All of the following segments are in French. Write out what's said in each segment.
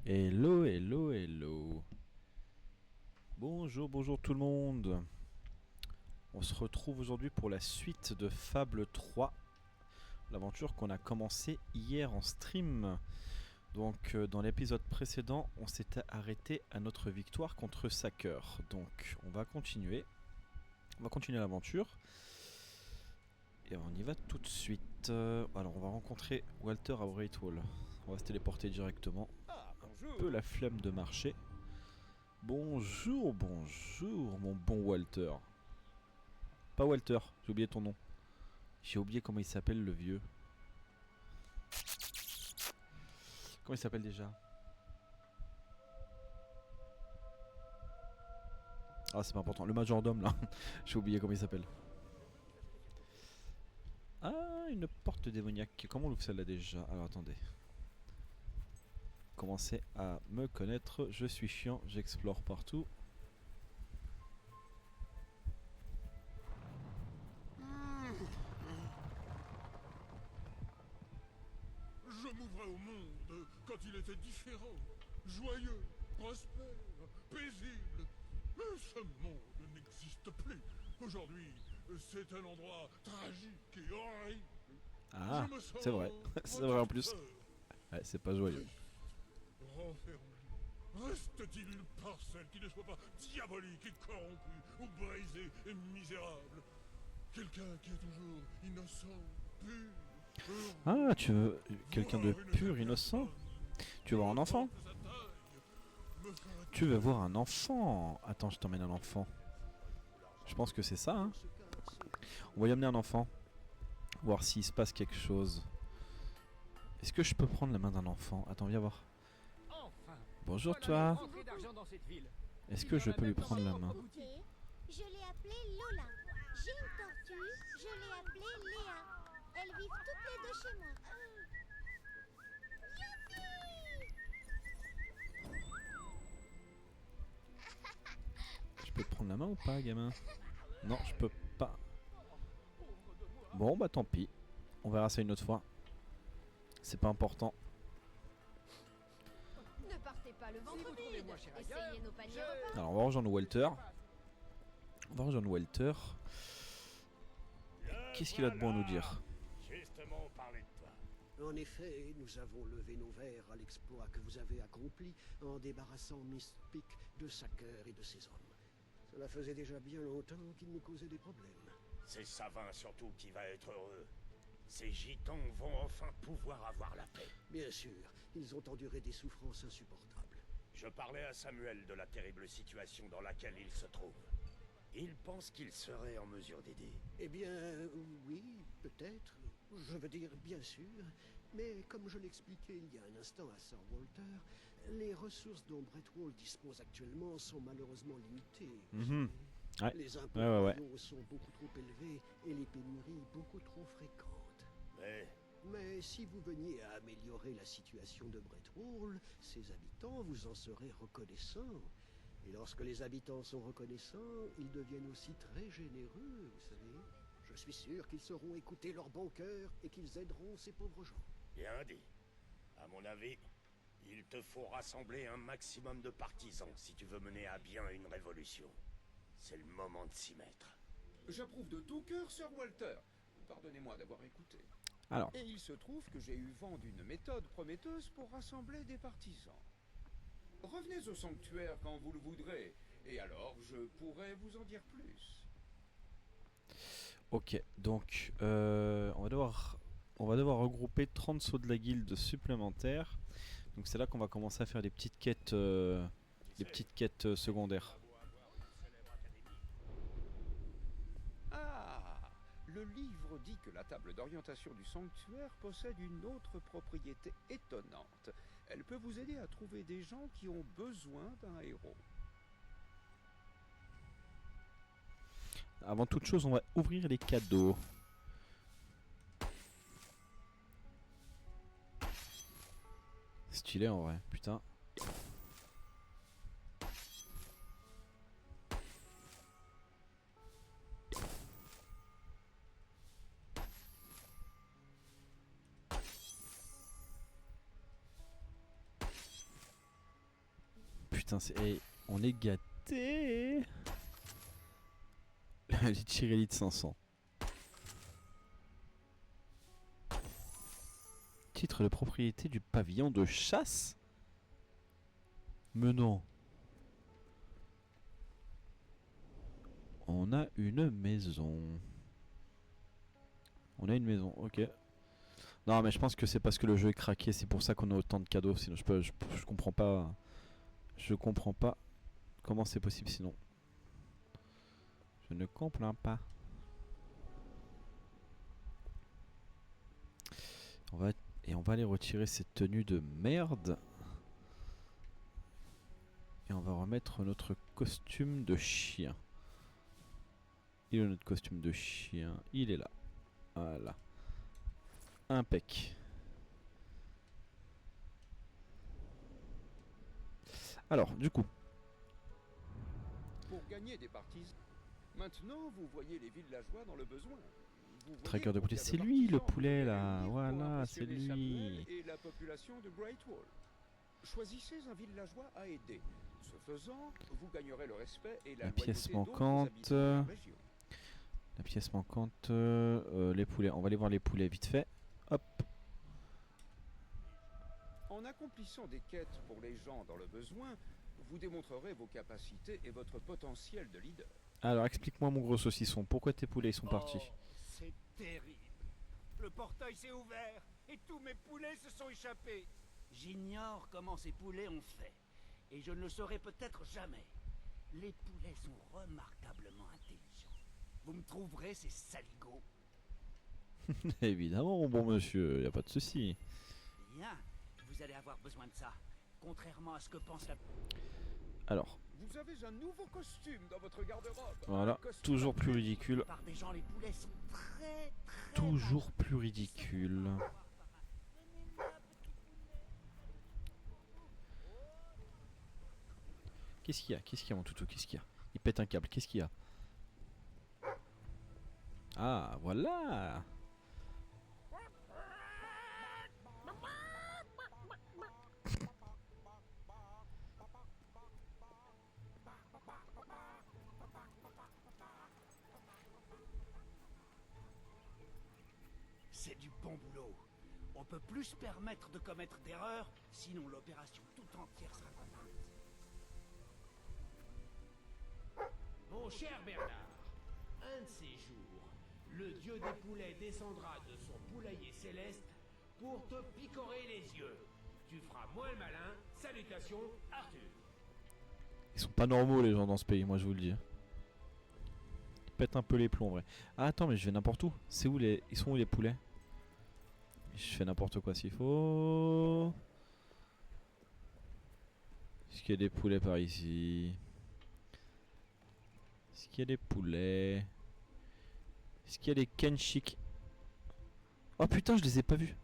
Hello, hello, hello. Bonjour, bonjour tout le monde. On se retrouve aujourd'hui pour la suite de Fable 3. L'aventure qu'on a commencé hier en stream. Donc dans l'épisode précédent, on s'était arrêté à notre victoire contre Sacker. Donc on va continuer. On va continuer l'aventure. Et on y va tout de suite. Alors on va rencontrer Walter à Great Wall. On va se téléporter directement. Un peu la flemme de marcher. Bonjour, bonjour, mon bon Walter. Pas Walter, j'ai oublié ton nom. J'ai oublié comment il s'appelle le vieux. Comment il s'appelle déjà? Ah, c'est pas important. Le majordome là. J'ai oublié comment il s'appelle. Ah, une porte démoniaque. Comment on ouvre celle-là déjà? Alors attendez. Commencez à me connaître. Je suis chiant, j'explore partout. Je m'ouvrais au monde quand il était différent, joyeux, prospère, paisible. Mais ce monde n'existe plus. Aujourd'hui, c'est un endroit tragique et horrible. Ah, Je me sens c'est vrai. C'est vrai en plus. protecteur, Ouais, c'est pas joyeux. renfermé. Reste-t-il une parcelle qui ne soit pas diabolique et corrompue, ou brisée et misérable? Quelqu'un qui est toujours innocent, pur. Ah, tu veux quelqu'un de pur, innocent? Tu veux voir un enfant? Tu veux voir un enfant? Attends, je t'emmène un enfant. Je pense que c'est ça, hein. On va y amener un enfant. Voir s'il se passe quelque chose. Est-ce que je peux prendre la main d'un enfant? Attends, viens voir. Enfin, Bonjour voilà toi. une rentrée d'argent dans cette ville. Est-ce que je peux lui prendre la main? Ok, je l'ai appelée Lola. J'ai une tortue, je l'ai appelée Léa. Elles vivent toutes les deux chez moi. Je peux prendre la main ou pas, gamin? Non, je peux pas. Bon, bah tant pis. On verra ça une autre fois. C'est pas important. Ne partez pas le ventre vous trouvez vide. moins cher Essayez ailleurs, nos paniers repas. Alors, on va rejoindre Walter. On va rejoindre Walter. Qu'est-ce qu'il a de bon à nous dire? Justement, on parlait de toi. En effet, nous avons levé nos verres à l'exploit que vous avez accompli en débarrassant Miss Peak de Sacker et de ses hommes. Cela faisait déjà bien longtemps qu'ils nous causaient des problèmes. C'est Savin surtout qui va être heureux. Ces gitans vont enfin pouvoir avoir la paix. Bien sûr, ils ont enduré des souffrances insupportables. Je parlais à Samuel de la terrible situation dans laquelle il se trouve. Il pense qu'il serait en mesure d'aider. Eh bien, oui, peut-être. Je veux dire, bien sûr. Mais comme je l'expliquais il y a un instant à Sir Walter, les ressources dont Brettwall dispose actuellement sont malheureusement limitées. Ouais. Les impôts Ouais. royaux sont beaucoup trop élevés et les pénuries beaucoup trop fréquentes. Mais si vous veniez à améliorer la situation de Brettwall, ses habitants vous en seraient reconnaissants. Et lorsque les habitants sont reconnaissants, ils deviennent aussi très généreux, vous savez. Je suis sûr qu'ils sauront écouter leur bon cœur et qu'ils aideront ces pauvres gens. Bien dit. À mon avis, il te faut rassembler un maximum de partisans si tu veux mener à bien une révolution. C'est le moment de s'y mettre. J'approuve de tout cœur, Sir Walter. Pardonnez-moi d'avoir écouté. Alors, Et il se trouve que j'ai eu vent d'une méthode prometteuse pour rassembler des partisans. Revenez au sanctuaire quand vous le voudrez, et alors je pourrai vous en dire plus. ok. Donc, on va devoir regrouper 30 sauts de la guilde supplémentaires. Donc c'est là qu'on va commencer à faire des petites quêtes, secondaires. Ah, le livre dit que la table d'orientation du sanctuaire possède une autre propriété étonnante. Elle peut vous aider à trouver des gens qui ont besoin d'un héros. Avant toute chose, on va ouvrir les cadeaux. Stylé en vrai, putain. putain, on est gâtés. Les Chirelli de 500. Titre de propriété du pavillon de chasse? Mais non. On a une maison. On a une maison, ok. Non mais je pense que c'est parce que le jeu est craqué, c'est pour ça qu'on a autant de cadeaux, sinon je comprends pas. Je comprends pas comment c'est possible sinon. Je ne comprends pas. On va aller retirer cette tenue de merde. Et on va remettre notre costume de chien. Il est notre costume de chien, il est là. Voilà. Impec. Alors, du coup. Pour gagner des partisans, maintenant vous voyez les villageois dans le besoin. Traqueur de poulet, c'est lui le poulet là. Voilà, c'est lui. Et la population de Greatwall. Choisissez un villageois à aider. Ce faisant, vous gagnerez le respect et la pièce loyauté d'autres manquante. habitants de la région. La pièce manquante, les poulets. On va aller voir les poulets vite fait. Hop. En accomplissant des quêtes pour les gens dans le besoin, vous démontrerez vos capacités et votre potentiel de leader. Alors explique-moi mon gros saucisson, pourquoi tes poulets ils sont partis? C'est terrible. Le portail s'est ouvert et tous mes poulets se sont échappés. J'ignore comment ces poulets ont fait. Et je ne le saurai peut-être jamais. Les poulets sont remarquablement intelligents. Vous me trouverez ces saligots. Évidemment mon bon monsieur, y a pas de souci. Bien, vous allez avoir besoin de ça. Contrairement à ce que pense la... Alors, Vous avez un nouveau costume dans votre garde-robe. voilà, Un costume toujours plus ridicule. Par des gens, les poulets sont très Toujours plus ridicule. Qu'est-ce qu'il y a? Qu'est-ce qu'il y a mon toutou? Qu'est-ce qu'il y a? Il pète un câble, qu'est-ce qu'il y a? Ah, voilà. C'est du bon boulot. On peut plus se permettre de commettre d'erreurs, sinon l'opération tout entière sera compromise. Mon cher Bernard, un de ces jours, le dieu des poulets descendra de son poulailler céleste pour te picorer les yeux. Tu feras moins le malin. Salutations, Arthur. Ils sont pas normaux les gens dans ce pays, moi je vous le dis. Ils pètent un peu les plombs en vrai. Ah attends mais je vais n'importe où. C'est où les... Ils sont où les poulets? Je fais n'importe quoi s'il faut. Est-ce qu'il y a des poulets par ici? Est-ce qu'il y a des poulets? Est-ce qu'il y a des kenchik? Oh putain je les ai pas vus.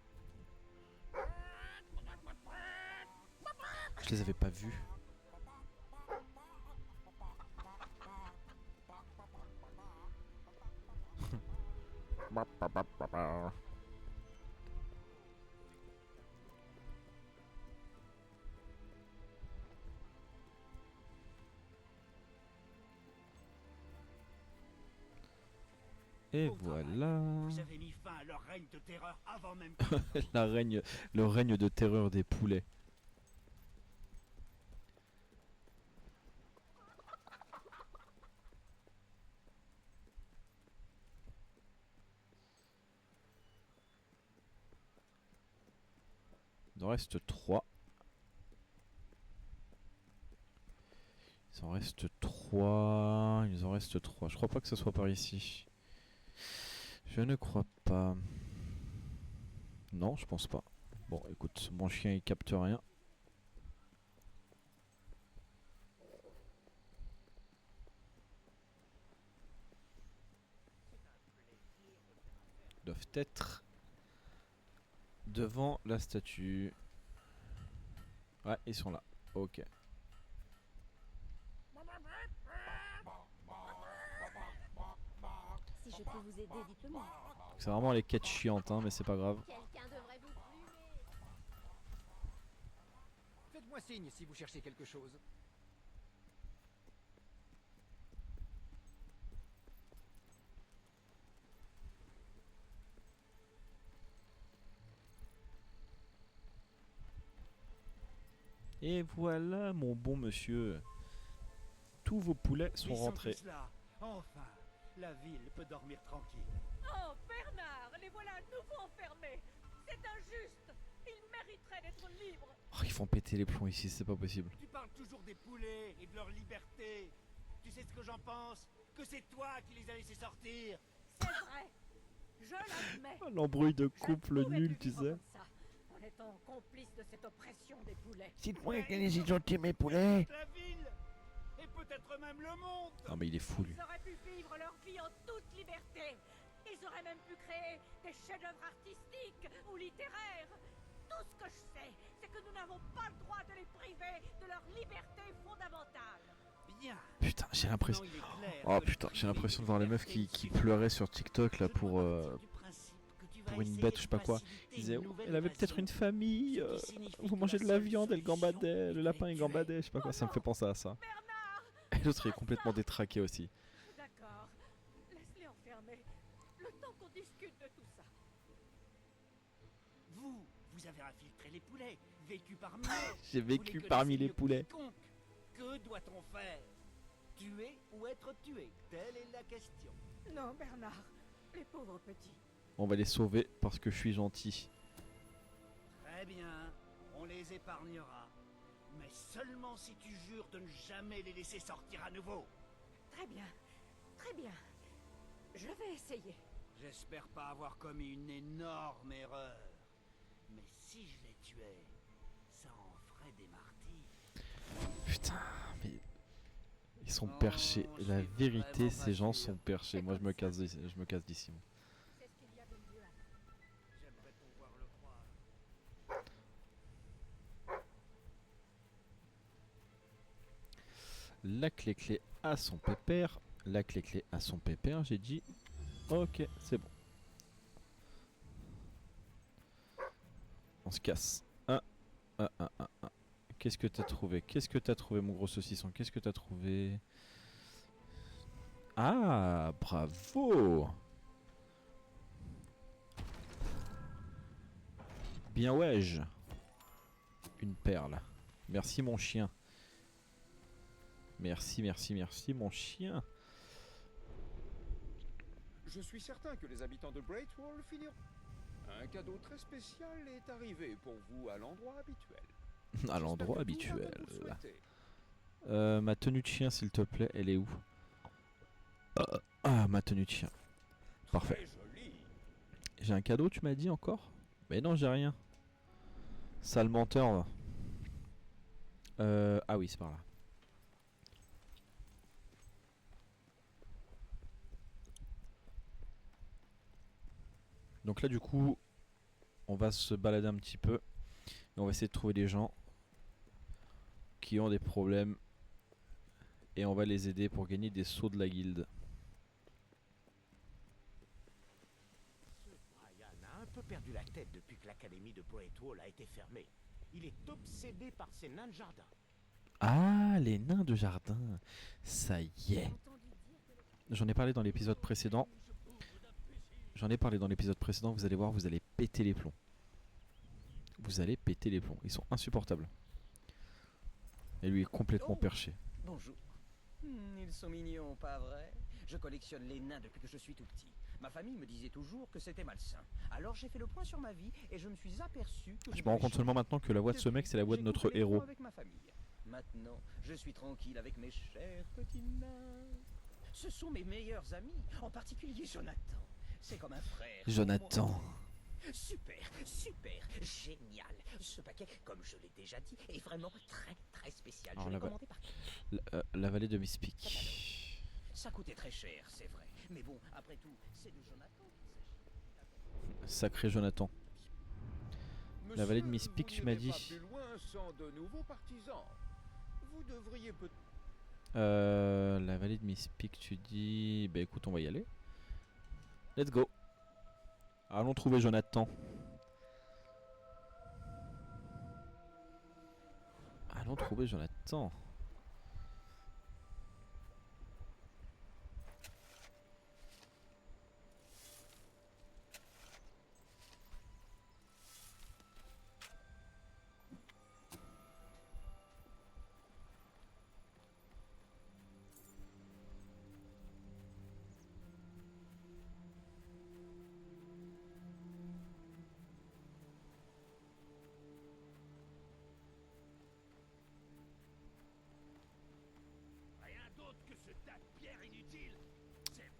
Je les avais pas vus. Et Bon travail. voilà. Vous avez mis fin à leur règne de terreur avant même que... Le règne de terreur des poulets. Il en reste 3. Il en reste 3. Il en reste 3. Je crois pas que ce soit par ici. Je ne crois pas. Non, je pense pas. Bon, écoute, mon chien il capte rien. Ils doivent être devant la statue. Ouais, ils sont là. Ok. Si je peux vous aider, dites-le moi. C'est vraiment les quêtes chiantes, hein, mais c'est pas grave. Quelqu'un devrait vous plumer. Faites-moi signe si vous cherchez quelque chose. Et voilà, mon bon monsieur. Tous vos poulets sont Ils rentrés. tous là. Enfin, la ville peut dormir tranquille. Oh, Bernard, les voilà à nouveau enfermés. C'est injuste. Ils mériteraient d'être libres. Oh, ils font péter les plombs ici, c'est pas possible. Tu parles toujours des poulets et de leur liberté. Tu sais ce que j'en pense? Que c'est toi qui les as laissés sortir. C'est vrai. Je l'admets. L'embrouille de Je couple ne pouvais nul, plus tu vivre sais. comme ça, en étant complice de cette oppression des poulets. Dites-moi qu'elle est gentille, mes poulets. La ville et peut-être même le monde. Non mais il est fou lui. Ils auraient pu vivre leur vie en toute liberté. Ils auraient même pu créer des chefs-d'œuvre artistiques ou littéraires. Tout ce que je sais, c'est que nous n'avons pas le droit de les priver de leur liberté fondamentale. Bien. Putain, j'ai l'impression. Maintenant, il est clair Oh que putain, les j'ai l'impression de voir les meufs qui libertés pleuraient sur TikTok là Je pour, dois partir du principe que tu vas pour une essayer bête, de je sais pas quoi. faciliter Ils disaient, une nouvelle elle avait peut-être une invasion. famille, Ce qui signifie vous que mangez la de la seule viande, elle solution gambadait, est le de lapin les il tuer. gambadait, je sais pas quoi, ça me fait penser à ça. Bernard! Et l'autre il est complètement détraqué aussi. D'accord. Laisse-les enfermer. Le temps qu'on discute de tout ça. Vous avez infiltré les poulets, vécu parmi eux. J'ai Vous vécu les parmi connaissez les mieux que poulets. quiconque. Que doit-on faire? Tuer ou être tué? Telle est la question. Non, Bernard. Les pauvres petits. On va les sauver parce que je suis gentil. Très bien, on les épargnera. Mais seulement si tu jures de ne jamais les laisser sortir à nouveau. Très bien. Très bien. Je vais essayer. J'espère pas avoir commis une énorme erreur. Mais si je les tuais, ça en ferait des martyrs. Putain, mais ils sont Oh, perchés. je La suis vérité, vraiment ces pas gens sûr. sont perchés. Moi je me casse d'ici. Je me casse d'ici. moi. C'est ce qu'il y a de mieux à faire. J'aimerais pouvoir le croire. La clé à son pépère. La clé à son pépère, j'ai dit. Ok, c'est bon. On se casse. Un. Qu'est-ce que t'as trouvé? Qu'est-ce que t'as trouvé, mon gros saucisson? Qu'est-ce que t'as trouvé? Ah, bravo! Bien ouais. Une perle. Merci mon chien. Merci mon chien. Je suis certain que les habitants de Great Wall finiront. Un cadeau très spécial est arrivé pour vous à l'endroit habituel. À l'endroit J'espère que tout va habituel. comme vous le souhaitez. Ma tenue de chien, s'il te plaît, elle est où? Ah, ma tenue de chien. Parfait. Très joli. J'ai un cadeau, tu m'as dit encore? Mais non, j'ai rien. Sale menteur. Ah oui, c'est par là. Donc là, du coup, on va se balader un petit peu. Et on va essayer de trouver des gens qui ont des problèmes. Et on va les aider pour gagner des sous de la guilde. Ce Brian a un peu perdu la tête depuis que l'académie de Great Wall a été fermée. Il est obsédé par ces nains de jardin. Ah, les nains de jardin. Ça y est. J'en ai parlé dans l'épisode précédent. Vous allez voir, vous allez péter les plombs. Vous allez péter les plombs. Ils sont insupportables. Et lui est complètement perché. Bonjour. Ils sont mignons, pas vrai? Je collectionne les nains depuis que je suis tout petit. Ma famille me disait toujours que c'était malsain. Alors j'ai fait le point sur ma vie et je me suis aperçu que Je me rends compte seulement maintenant que la voix de ce mec, c'est la voix de notre héros. avec ma famille. Maintenant, je suis tranquille avec mes chers petits nains. Ce sont mes meilleurs amis, en particulier Jonathan. C'est comme un frère. Jonathan. pour moi. Super, génial. Ce paquet, comme je l'ai déjà dit, est vraiment très spécial. Alors, je l'ai là-bas. commandé par La vallée de Mispic. Ça coûtait très cher, c'est vrai. Mais bon, après tout, c'est de Jonathan qu'il s'agit. Sacré Jonathan. La vallée de Monsieur, Mispic, vous tu m'as n'irez pas dit. plus loin sans de nouveaux partisans. Vous devriez peut-être... La vallée de Mispic, tu dis. Bah écoute, on va y aller. Let's go. Allons trouver Jonathan. Allons trouver Jonathan.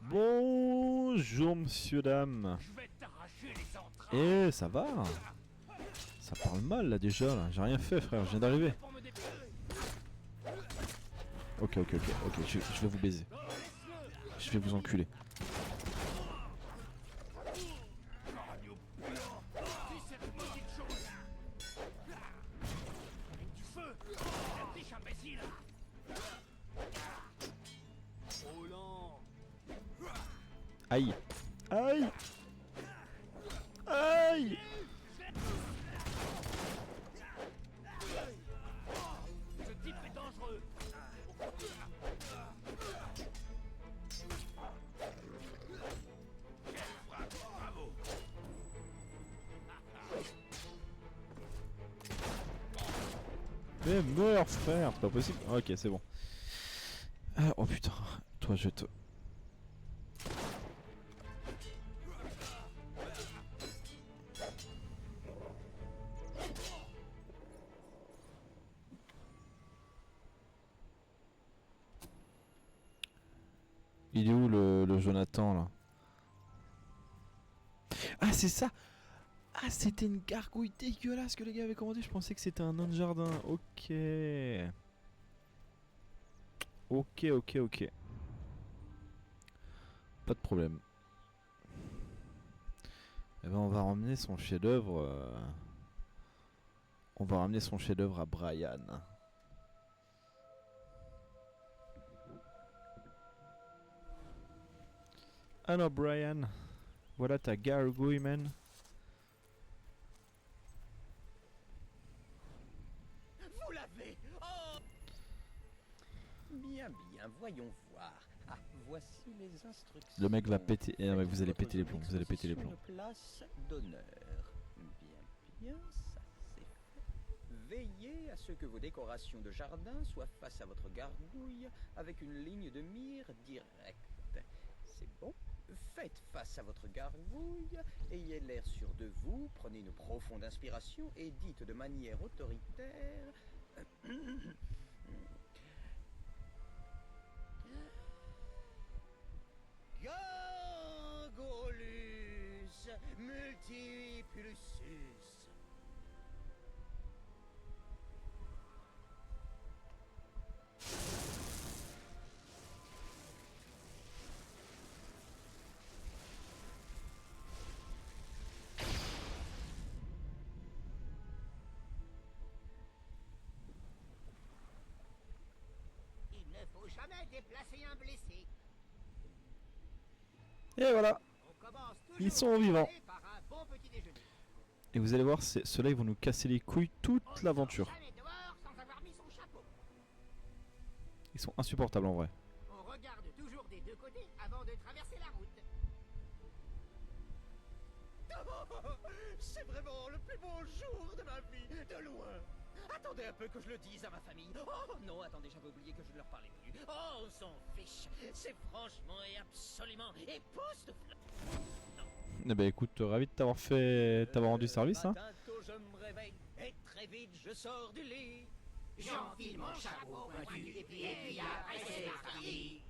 Bonjour monsieur, dame. Eh, ça va? Ça parle mal là déjà, là. J'ai rien fait frère, je viens d'arriver. Ok, je vais vous baiser. Je vais vous enculer. Aïe. Aïe. Aïe. Ce type est dangereux. Bravo. Mais meurs frère, c'est pas possible. Ok, c'est bon. Ah, oh putain, toi je te... Il est où le Jonathan là? Ah c'est ça. Ah c'était une gargouille dégueulasse que les gars avaient commandé. Je pensais que c'était un nain de jardin. Ok. Ok. Pas de problème. Eh ben on va ramener son chef-d'œuvre. On va ramener son chef-d'œuvre à Brian. Alors Brian, voilà ta gargouille man. Vous l'avez. Oh bien, voyons voir. Ah, voici les instructions. Le mec va péter. Eh, mais vous allez péter les plombs, vous allez péter les plombs. Place d'honneur. Bien, ça c'est fait. Veillez à ce que vos décorations de jardin soient face à votre gargouille avec une ligne de mire directe. C'est bon. Faites face à votre gargouille, ayez l'air sûr de vous, prenez une profonde inspiration et dites de manière autoritaire... Gargolus multiplussus. Faut jamais déplacer un blessé. Et voilà. Ils sont vivants. Par un bon petit déjeuner. Et vous allez voir, ceux-là ils vont nous casser les couilles toute l'aventure. Ils sont insupportables en vrai. On regarde toujours des deux côtés avant de traverser la route. C'est vraiment le plus beau jour de ma vie, de loin. Attendez un peu que je le dise à ma famille. Oh non, attendez, j'avais oublié que je ne leur parlais plus. Oh, on s'en fiche. C'est franchement et absolument époustouflant. Eh ben écoute, ravi de t'avoir rendu service hein. Tôt je me réveille et très vite je sors du lit. J'enfile mon chapeau pointu et puis après c'est parti.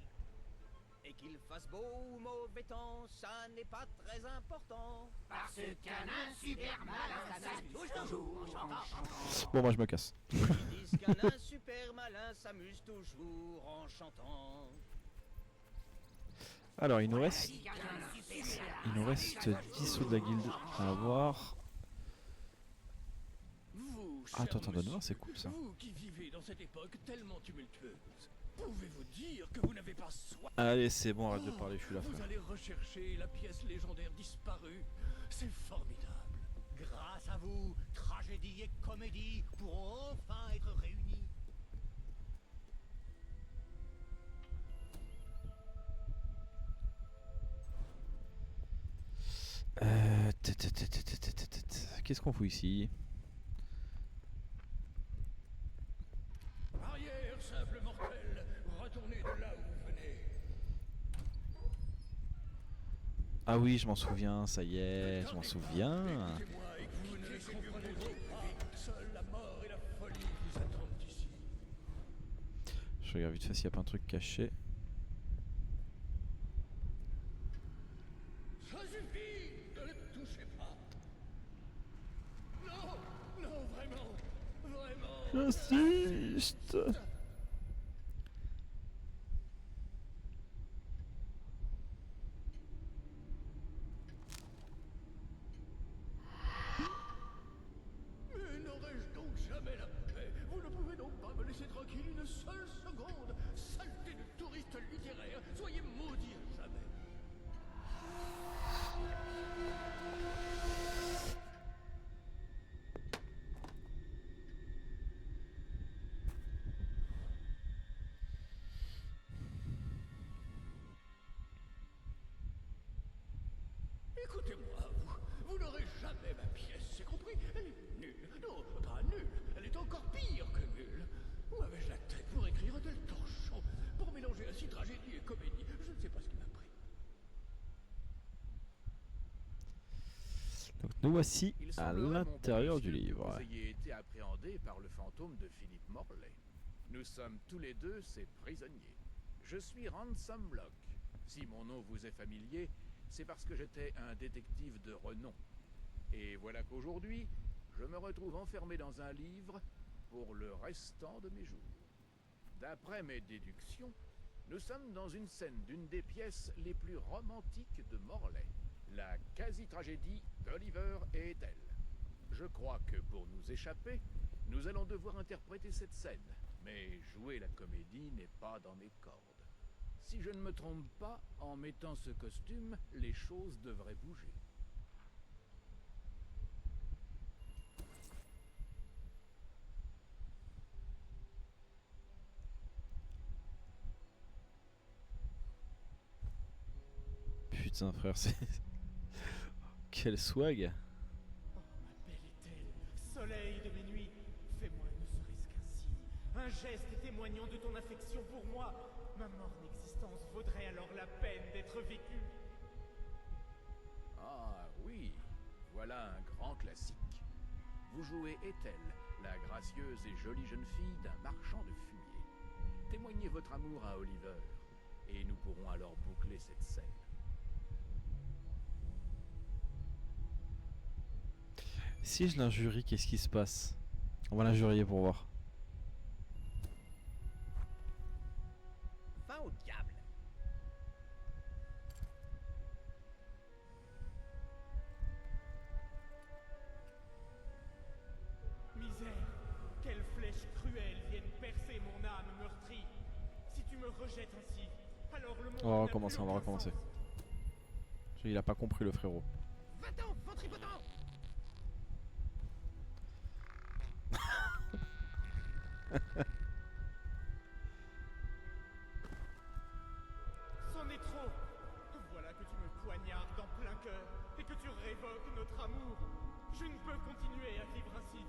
Et qu'il fasse beau ou mauvais temps, ça n'est pas très important. Parce qu'un nain super malin, ça s'amuse toujours en chantant. Bon moi je me casse. Ils disent qu'un nain super malin s'amuse toujours en chantant. Alors il nous reste 10 sauts de la guilde à avoir. Attends, donne voir, c'est cool ça. Vous qui vivez dans cette époque tellement tumultueuse, pouvez-vous dire que vous n'avez pas soif? Allez c'est bon, arrête de parler, je suis là Vous frère. allez rechercher la pièce légendaire disparue. C'est formidable. Grâce à vous, tragédie et comédie pourront enfin être réunies. Qu'est-ce qu'on fout ici? Arrière, simple mortel, retournez de là où vous venez. Ah oui je m'en souviens, ça y est, je m'en souviens. Écoutez-moi et que vous ne les comprendrez pas. Seule la mort et la folie vous attendent ici. Je regarde vite fait s'il n'y a pas un truc caché. J'insiste. Mais n'aurais-je donc jamais la paix? Vous ne pouvez donc pas me laisser tranquille une seule seconde? Saleté de touriste littéraire, soyez maudits à jamais. Écoutez-moi, vous n'aurez jamais ma pièce, c'est compris? Elle est nulle. Non, pas nulle, elle est encore pire que nulle. Où avais-je la tête pour écrire un tel torchon? Pour mélanger ainsi tragédie et comédie, je ne sais pas ce qui m'a pris. Donc nous voici Il à semblerait, mon l'intérieur du précieux, livre. que vous ayez été appréhendé par le fantôme de Philippe Morley. Nous sommes tous les deux ses prisonniers. Je suis Ransom Locke. Si mon nom vous est familier, c'est parce que j'étais un détective de renom. Et voilà qu'aujourd'hui, je me retrouve enfermé dans un livre pour le restant de mes jours. D'après mes déductions, nous sommes dans une scène d'une des pièces les plus romantiques de Morley, la quasi-tragédie d'Oliver et Ethel. Je crois que pour nous échapper, nous allons devoir interpréter cette scène, mais jouer la comédie n'est pas dans mes cordes. Si je ne me trompe pas, en mettant ce costume, les choses devraient bouger. Putain frère, c'est... Quel swag. Oh, ma belle Ethel, soleil de mes nuits, fais-moi ne serait-ce qu'un signe, un geste témoignant de ton affection pour moi. Ma morne existence vaudrait alors la peine d'être vécue. Ah oui, voilà un grand classique. Vous jouez Ethel, la gracieuse et jolie jeune fille d'un marchand de fumier. Témoignez votre amour à Oliver, et nous pourrons alors boucler cette scène. Si je l'injurie, qu'est-ce qui se passe? On va l'injurier pour voir. Va au diable. Misère, quelles flèches cruelles viennent percer mon âme meurtrie. Si tu me rejettes ainsi, alors le monde On va n'a recommencer, plus on va aucun recommencer. sens. Il a pas compris le frérot. Va-t'en, ventripotent. C'en est trop. Voilà que tu me poignardes en plein cœur et que tu révoques notre amour. Je ne peux continuer à vivre ainsi.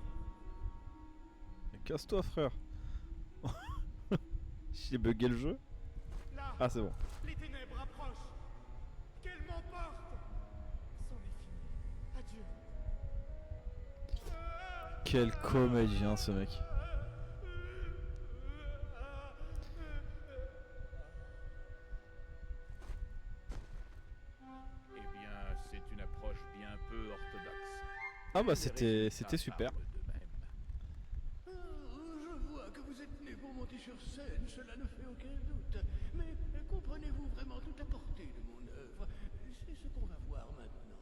Casse-toi frère. J'ai bugué le jeu. Là, Ah c'est bon. les ténèbres approchent. Qu'elles m'emportent. C'en est fini. Adieu. Quel comédien ce mec. Eh bien, c'est une approche bien peu orthodoxe. Ah bah Les c'était résultats super. parlent d'eux-mêmes. Je vois que vous êtes né pour monter sur scène, cela ne fait aucun doute. Mais comprenez-vous vraiment toute la portée de mon œuvre? C'est ce qu'on va voir maintenant.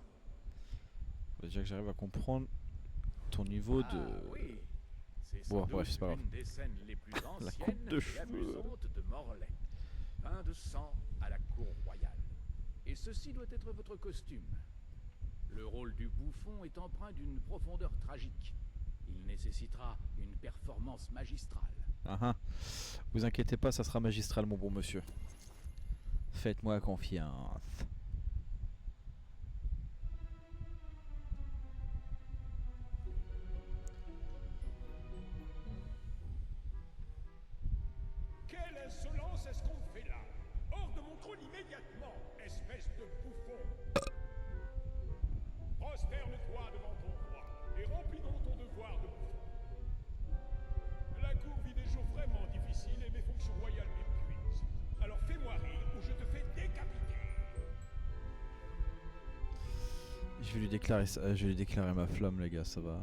Faut déjà que j'arrive à comprendre ton niveau Ah de... oui, c'est Bon, sans bref, doute c'est pas grave. une des scènes les plus anciennes coupe de et cheveux. amusantes de Morley. Bain de sang à la cour royale. Et ceci doit être votre costume. Le rôle du bouffon est empreint d'une profondeur tragique. Il nécessitera une performance magistrale. Ah ah. Vous inquiétez pas, ça sera magistral mon bon monsieur. Faites-moi confiance. Quelle insolence est-ce qu'on fait là? Hors de mon trône immédiatement, espèce de bouffon! Prosterne-toi devant ton roi et remplis donc ton devoir de bouffon. La cour vit des jours vraiment difficiles et mes fonctions royales m'épuisent. Alors fais-moi rire ou je te fais décapiter. Je vais lui déclarer ça, je vais lui déclarer ma flamme les gars, ça va.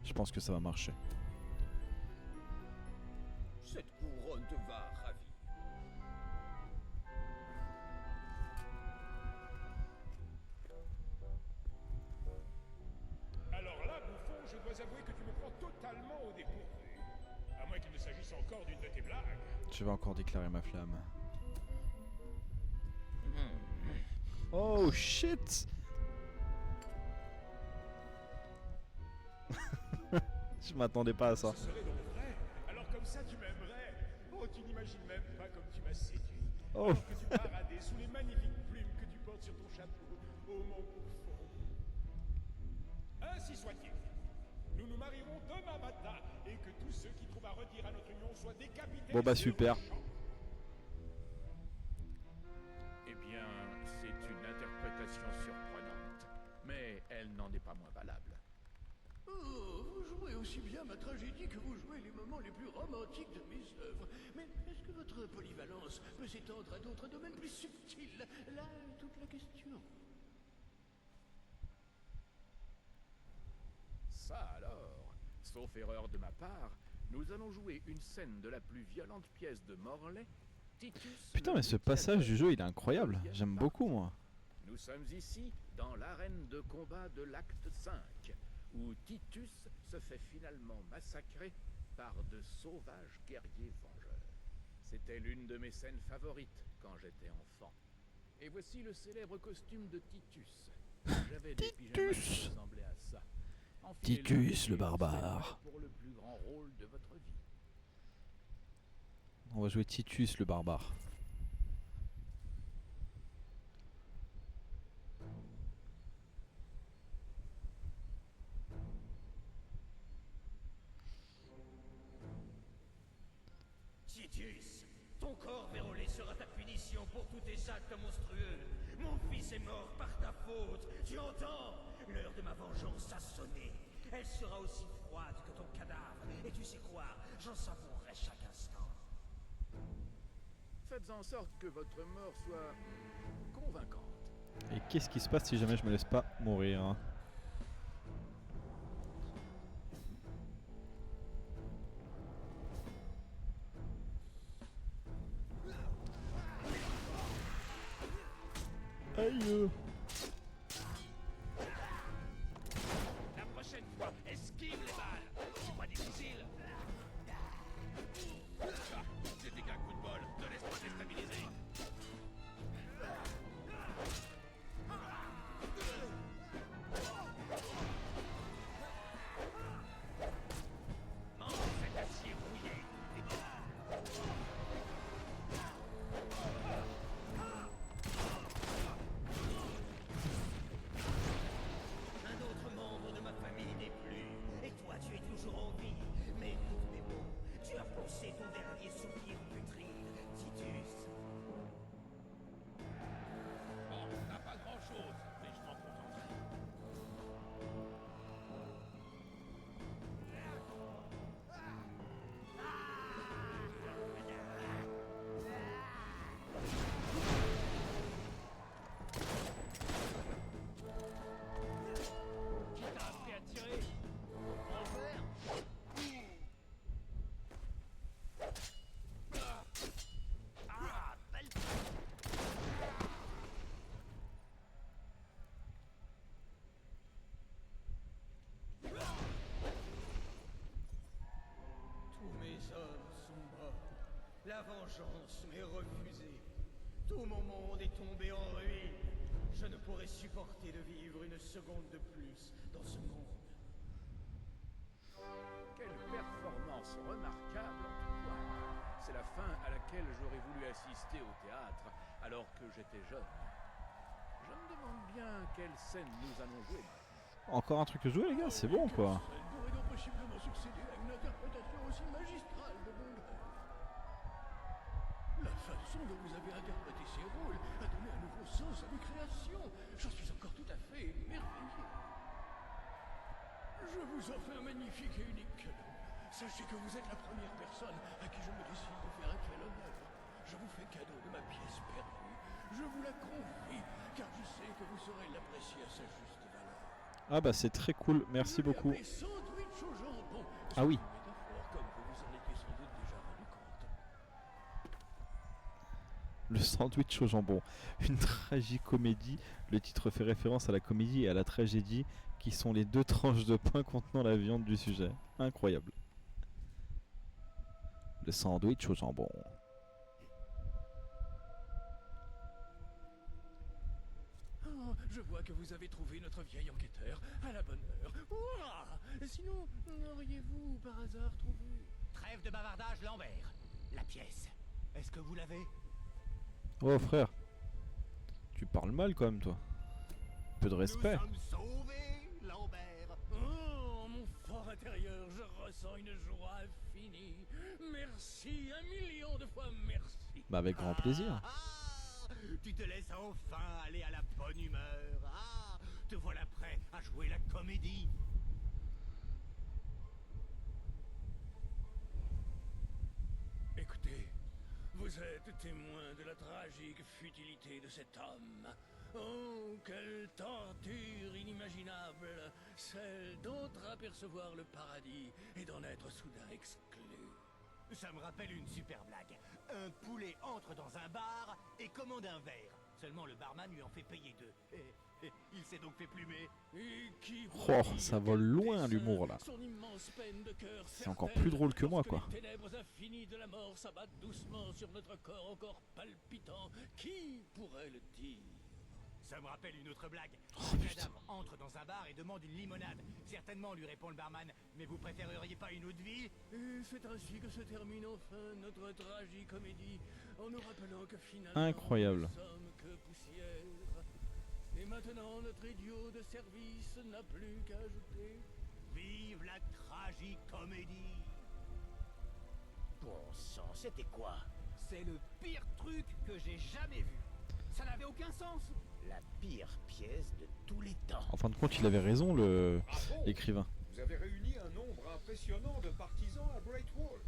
Je pense que ça va marcher. s'agisse encore d'une de tes blagues. Je vais encore déclarer ma flamme. Oh shit. Je m'attendais pas à ça. Ce serait donc vrai. Alors comme ça tu m'aimerais. Oh, tu n'imagines même pas comme tu m'as séduit. Oh. Alors que tu paradais sous les magnifiques plumes que tu portes sur ton chapeau. Oh mon bouffon. Ainsi soit-il. Nous nous marierons demain matin et que tous ceux qui trouvent à redire à notre union soient décapités. Bon bah sur le super. champ. Eh bien, c'est une interprétation surprenante, mais elle n'en est pas moins valable. Oh, vous jouez aussi bien ma tragédie que vous jouez les moments les plus romantiques de mes œuvres. Mais est-ce que votre polyvalence peut s'étendre à d'autres domaines plus subtils? Là est toute la question. Ça alors, sauf erreur de ma part, nous allons jouer une scène de la plus violente pièce de Morley, Titus. Putain, mais ce passage du jeu il est incroyable. J'aime beaucoup moi. Nous sommes ici dans l'arène de combat de l'acte 5, où Titus se fait finalement massacrer par de sauvages guerriers vengeurs. C'était l'une de mes scènes favorites quand j'étais enfant. Et voici le célèbre costume de Titus. J'avais des pyjamas qui ressemblaient à ça. Enfilez-le Titus le et barbare. pour le plus grand rôle de votre vie. On va jouer Titus le barbare. Titus, ton corps vérolé sera ta punition pour tous tes actes monstrueux. Mon fils est mort par ta faute, tu entends? L'heure de ma vengeance a sonné. Elle sera aussi froide que ton cadavre. Et tu sais quoi? J'en savourerai chaque instant. Faites en sorte que votre mort soit convaincante. Et qu'est-ce qui se passe si jamais je me laisse pas mourir hein? Aïe. La prochaine fois, esquive les balles. C'est pas difficile. C'était qu'un coup de bol. Ne laisse pas déstabiliser. Mange cet acier rouillé. Un autre membre de ma famille n'est plus. Et toi, tu es toujours en vie. Mais écoute mes mots. Tu as poussé ton dernier soupir putride, Titus. Bon, t'as pas grand-chose, mais je m'en contenterai. Qui t'a appris à tirer? En vert? Ah, belle. Tous mes hommes sont morts. La vengeance m'est refusée. Tout mon monde est tombé en ruine. Je ne pourrais supporter de vivre une seconde de plus dans ce monde. Quelle performance remarquable en tout point. C'est la fin à laquelle j'aurais voulu assister au théâtre alors que j'étais jeune. Je me demande bien quelle scène nous allons jouer maintenant. Encore un truc à jouer les gars, c'est bon quoi. Elle pourrait donc possiblement succéder à une interprétation aussi magistrale de Bondrel. La façon dont vous avez interprété ces rôles a donné un nouveau sens à mes créations. J'en suis encore tout à fait émerveillé. Je vous offre un magnifique et unique cadeau. Sachez que vous êtes la première personne à qui je me décide de faire un tel honneur. Je vous fais cadeau de ma pièce perdue. Je vous la confie, car je sais que vous saurez l'apprécier à sa juste valeur. Ah bah c'est très cool, merci Je l'ai beaucoup. appelé sandwich au jambon. Ah oui. C'est une métaphore, comme vous vous en étiez sans doute déjà rendu compte. Le sandwich au jambon. Une tragicomédie. Le titre fait référence à la comédie et à la tragédie, qui sont les deux tranches de pain contenant la viande du sujet. Incroyable. Le sandwich au jambon. Oh, je vois que vous avez trouvé notre vieil enquêteur à la bonne heure. Ouah! Sinon, auriez-vous par hasard trouvé... Trêve de bavardage, Lambert. La pièce. Est-ce que vous l'avez? Oh frère, tu parles mal quand même toi. Peu de respect. Nous sommes sauvés, Lambert. Oh, mon fort intérieur, je ressens une joie infinie. Merci, 1 000 000 de fois merci. Bah avec grand plaisir. Tu te laisses enfin aller à la bonne humeur. Ah, te voilà prêt à jouer la comédie. Écoutez, vous êtes témoin de la tragique futilité de cet homme. Oh, quelle torture inimaginable, celle d'entreapercevoir le paradis et d'en être soudain exclu. Ça me rappelle une super blague. Un poulet entre dans un bar et commande un verre. Seulement le barman lui en fait payer 2. Et il s'est donc fait plumer. Et qui Oh, ça vole loin l'humour là. son immense peine de cœur C'est encore plus drôle que moi quoi. Les ténèbres infinies de la mort s'abattent doucement sur notre corps encore palpitant. Qui pourrait le dire? Ça me rappelle une autre blague. Oh, Une dame entre dans un bar et demande une limonade. Certainement, lui répond le barman. Mais vous préféreriez pas une eau de vie? Et c'est ainsi que se termine enfin notre tragicomédie, en nous rappelant que finalement Incroyable. nous sommes que poussière. Et maintenant notre idiot de service n'a plus qu'à ajouter. Vive la tragicomédie! Bon sang, c'était quoi? C'est le pire truc que j'ai jamais vu. Ça n'avait aucun sens. La pire pièce de tous les temps. En fin de compte, il avait raison l'écrivain. Vous avez réuni un nombre impressionnant de partisans à Great Wall.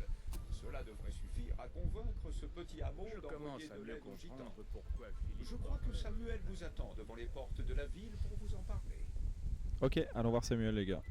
Cela devrait suffire à convaincre ce petit hameau d'envoyer de l'aide aux gitans. Pourquoi Philippe Je crois que Samuel vous attend devant les portes de la ville pour vous en parler. Ok, allons voir Samuel les gars.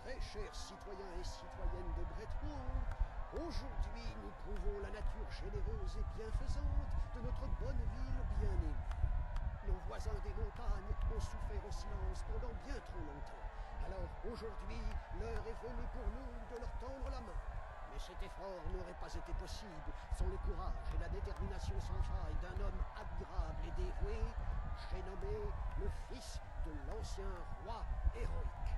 Très chers citoyens et citoyennes de Brettwall, aujourd'hui nous prouvons la nature généreuse et bienfaisante de notre bonne ville bien aimée. Nos voisins des montagnes ont souffert au silence pendant bien trop longtemps. Alors aujourd'hui, l'heure est venue pour nous de leur tendre la main. Mais cet effort n'aurait pas été possible sans le courage et la détermination sans faille d'un homme admirable et dévoué, j'ai nommé le fils de l'ancien roi héroïque.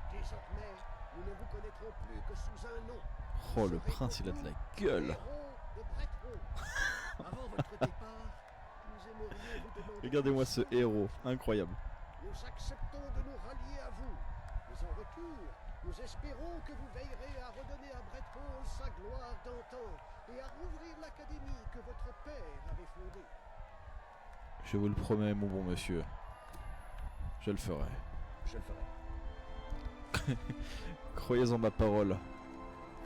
Désormais, nous ne vous connaîtrons plus que sous un nom. Oh le prince il a de la gueule. Héros de Brettwall. Avant votre départ, nous aimerions vous demander... Regardez-moi ce héros, incroyable. Nous acceptons de nous rallier à vous. Mais en retour, nous espérons que vous veillerez à redonner à Brettwall sa gloire d'antan et à rouvrir l'académie que votre père avait fondée. Je vous le promets mon bon monsieur. Je le ferai. Je le ferai. Croyez en ma parole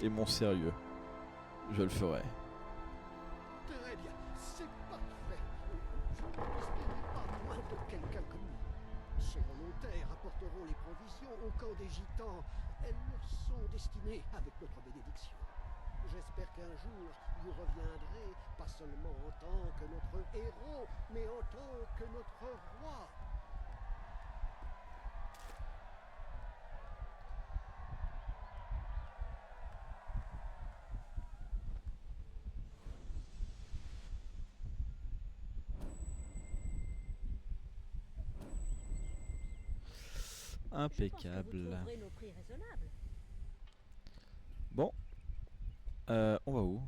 et mon sérieux. Je le ferai. Très bien, c'est parfait. Je n'espérais pas moins de quelqu'un comme nous. Ces volontaires apporteront les provisions au camp des gitans. Elles leur sont destinées avec notre bénédiction. J'espère qu'un jour, vous reviendrez, pas seulement en tant que notre héros, mais en tant que notre roi. Impeccable. Nos prix raisonnables. Bon. On va où?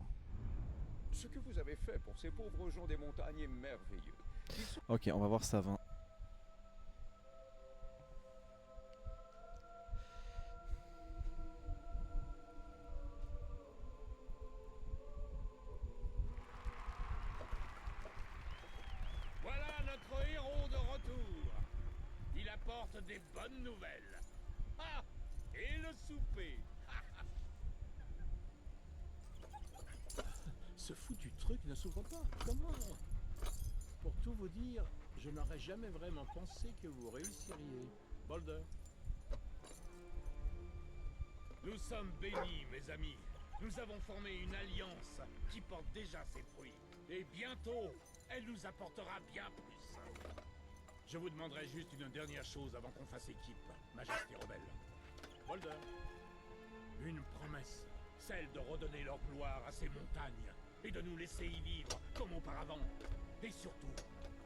Ce que vous avez fait pour ces pauvres gens des montagnes est merveilleux. Ok, on va voir Savin. Voilà notre héros de retour. Il apporte des bonnes nouvelles. Ah! Et le souper. Ce foutu truc ne s'ouvre pas. Comment? Pour tout vous dire, Je n'aurais jamais vraiment pensé que vous réussiriez. Bolder. Nous sommes bénis, mes amis. Nous avons formé une alliance qui porte déjà ses fruits. Et bientôt, elle nous apportera bien plus. Je vous demanderai juste une dernière chose avant qu'on fasse équipe, Majesté Rebelle. Bolder. Une promesse, celle de redonner leur gloire à ces montagnes et de nous laisser y vivre comme auparavant. Et surtout,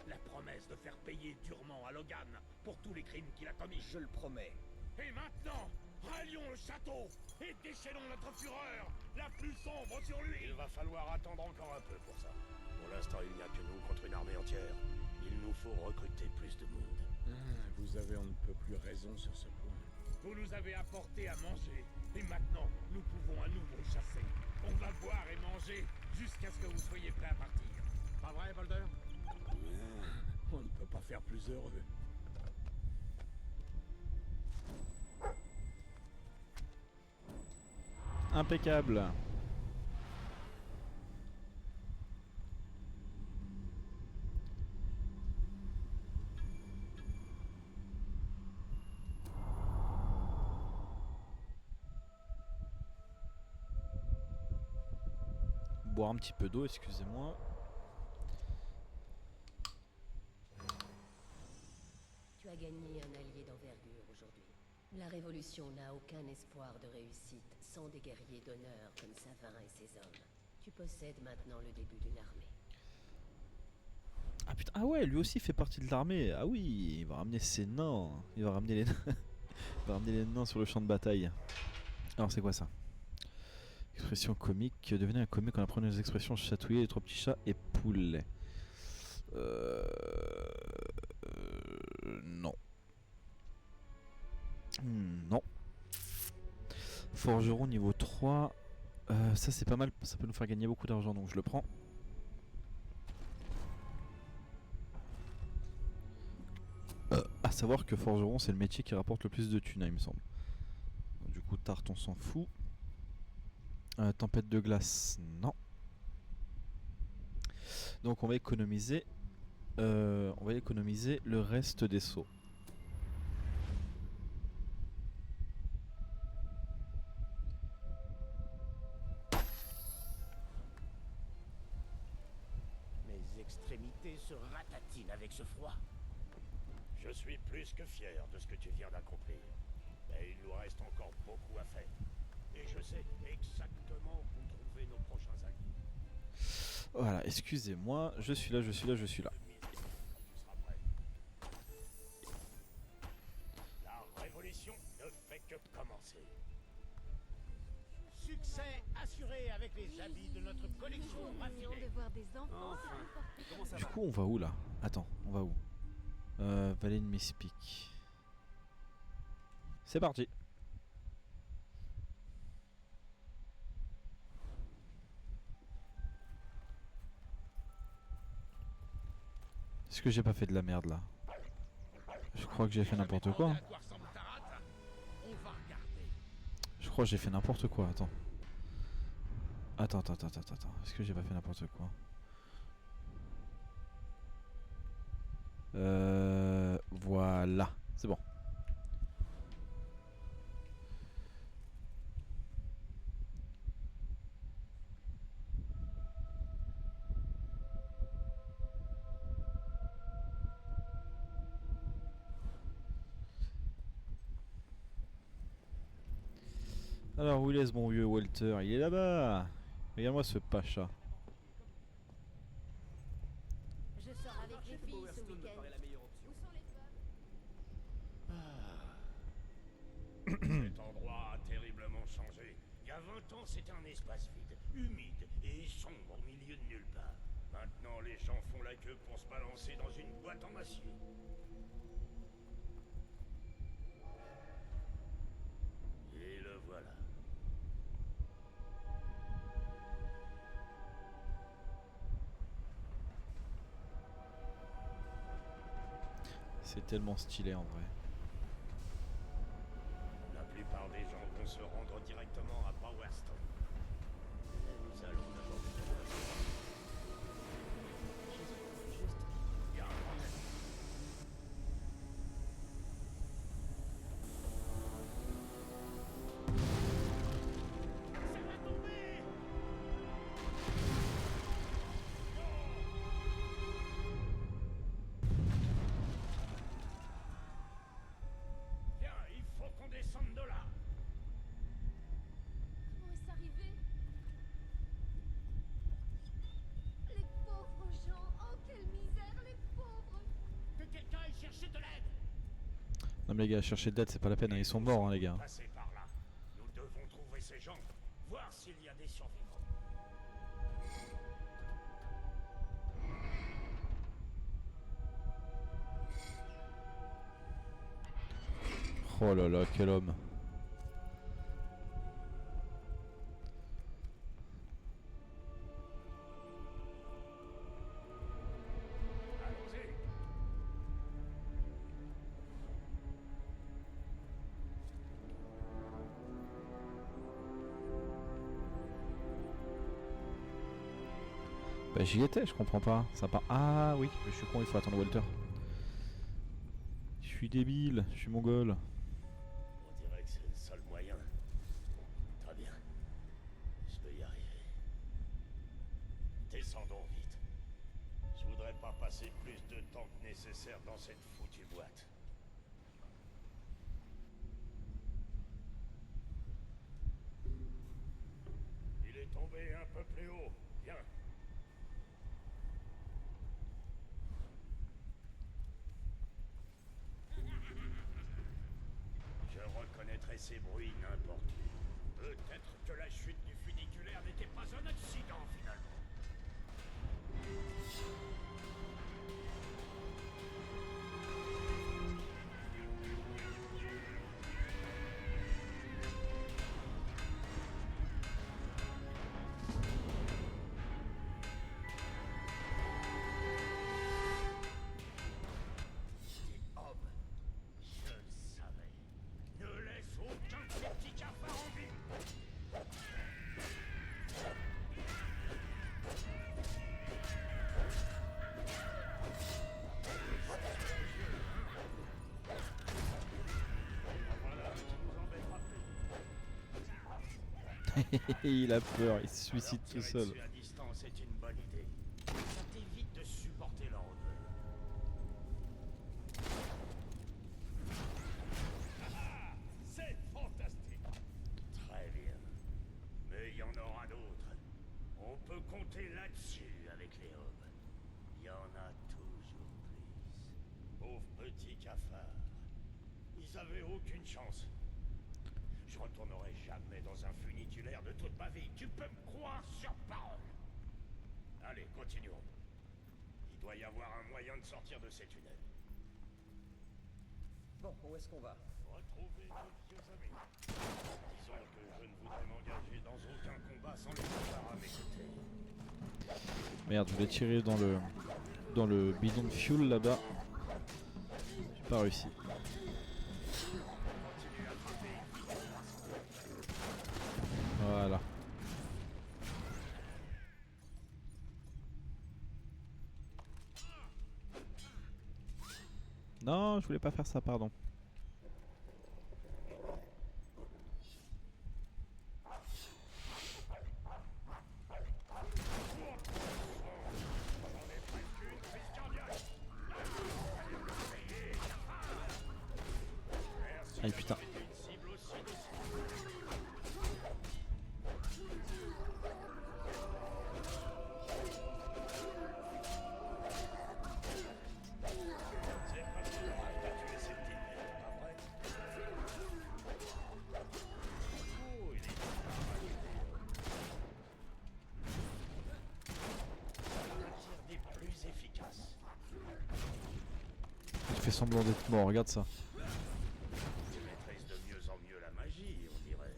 la promesse de faire payer durement à Logan pour tous les crimes qu'il a commis. Je le promets. Et maintenant, rallions le château et déchaînons notre fureur, la plus sombre sur lui. Il va falloir attendre encore un peu pour ça. Pour l'instant, il n'y a que nous contre une armée entière. Il nous faut recruter plus de monde. Vous avez on ne peut plus raison sur ce point. Vous nous avez apporté à manger, et maintenant, nous pouvons à nouveau chasser. On va boire et manger jusqu'à ce que vous soyez prêts à partir. Pas vrai, Bolder? On ne peut pas faire plus heureux. Impeccable. Boire un petit peu d'eau, excusez-moi. Tu as gagné un allié d'envergure aujourd'hui. La Révolution n'a aucun espoir de réussite sans des guerriers d'honneur comme Savin et ses hommes. Tu possèdes maintenant le début d'une armée. Ah putain, ah ouais, lui aussi fait partie de l'armée. Ah oui, il va ramener ses nains. Il va ramener les nains. Il va ramener les nains sur le champ de bataille. Alors c'est quoi ça? Expression comique. Devenez un comique en apprenant les expressions chatouiller, les trois petits chats et poulet. Non. Non. Forgeron niveau 3. Ça c'est pas mal. Ça peut nous faire gagner beaucoup d'argent donc je le prends. À savoir que forgeron c'est le métier qui rapporte le plus de thunes, il me semble. Donc, du coup tarte on s'en fout. Tempête de glace, non. Donc on va économiser le reste des seaux. Mes extrémités se ratatinent avec ce froid. Je suis plus que fier de ce que tu viens d'accomplir. Mais il nous reste encore beaucoup à faire. Et je sais exactement où trouver nos prochains alliés. Voilà, excusez-moi, je suis là. Tu seras prêt. La révolution ne fait que commencer. Succès assuré avec les habits de notre collection raffinée. de voir des enfants. Comment ça Du va? coup on va où là? Attends, on va où? Vallée de Mispic. C'est parti. Est-ce que j'ai pas fait de la merde là? Je crois que j'ai fait n'importe quoi. À quoi ressemble ta rate? On va regarder. Je crois que j'ai fait n'importe quoi, attends. Attends. Est-ce que j'ai pas fait n'importe quoi? Voilà, c'est bon. Alors où est-ce mon vieux Walter? Il est là-bas. Regarde-moi ce pacha. Je sors avec les filles ce week-end. Où sont les femmes? Cet endroit a terriblement changé. Il y a 20 ans, c'était un espace vide, humide et sombre au milieu de nulle part. Maintenant, les gens font la queue pour se balancer dans une boîte en acier. Et le voilà. C'est tellement stylé en vrai. La plupart des gens vont se rendre directement à Powerstone. Et nous allons d'abord... Il y a un problème. Même les gars, chercher de l'aide, c'est pas la peine, hein, ils sont morts, hein, les gars. Passer par là. Nous devons trouver ces gens, voir s'il y a des survivants. Oh là là, quel homme. Bah j'y étais, je comprends pas. Ça part. Ah oui, je suis con, il faut attendre Walter. Je suis débile, je suis mongol. On dirait que c'est le seul moyen. Très bien. Je vais y arriver. Descendons vite. Je voudrais pas passer plus de temps que nécessaire dans cette foutue boîte. Il est tombé un peu plus haut. Viens. Je reconnaîtrai ces bruits n'importe où. Peut-être que la chute du funiculaire n'était pas un accident finalement. Des hommes. Je le savais. Ne laisse aucun de ces petits cafards en vie. Voilà, tu nous embêteras plus. Il a peur, il se suicide tout Tirer seul. dessus à distance est une bonne idée. Ça t'évite de supporter leur odeur. Ah, c'est fantastique. Très bien. Mais il y en aura d'autres. On peut compter là-dessus avec les hommes. Il y en a toujours plus. Pauvres petits cafards. Ils avaient aucune chance. Je retournerai jamais dans un funiculaire de toute ma vie. Tu peux me croire sur parole. Allez, continuons. Il doit y avoir un moyen de sortir de ces tunnels. Bon, où est-ce qu'on va? Retrouver nos vieux amis. Disons que je ne voudrais m'engager dans aucun combat sans les avoir à mes côtés. Merde, je voulais tirer dans le bidon de fuel là-bas. J'ai pas réussi. Voilà. Non, je voulais pas faire ça, pardon. Aïe putain. Il fait semblant d'être mort, regarde ça. Tu maîtrises de mieux en mieux la magie, on dirait.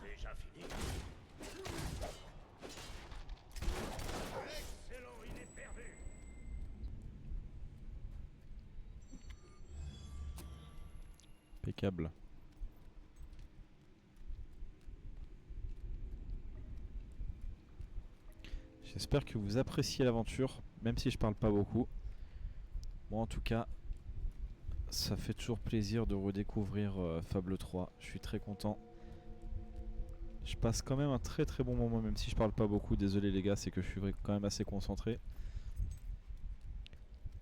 Déjà fini. Excellent, il est perdu. Impeccable. J'espère que vous appréciez l'aventure, même si je parle pas beaucoup. Moi en tout cas, ça fait toujours plaisir de redécouvrir Fable 3. Je suis très content. Je passe quand même un très très bon moment, même si je parle pas beaucoup. Désolé les gars, c'est que je suis quand même assez concentré.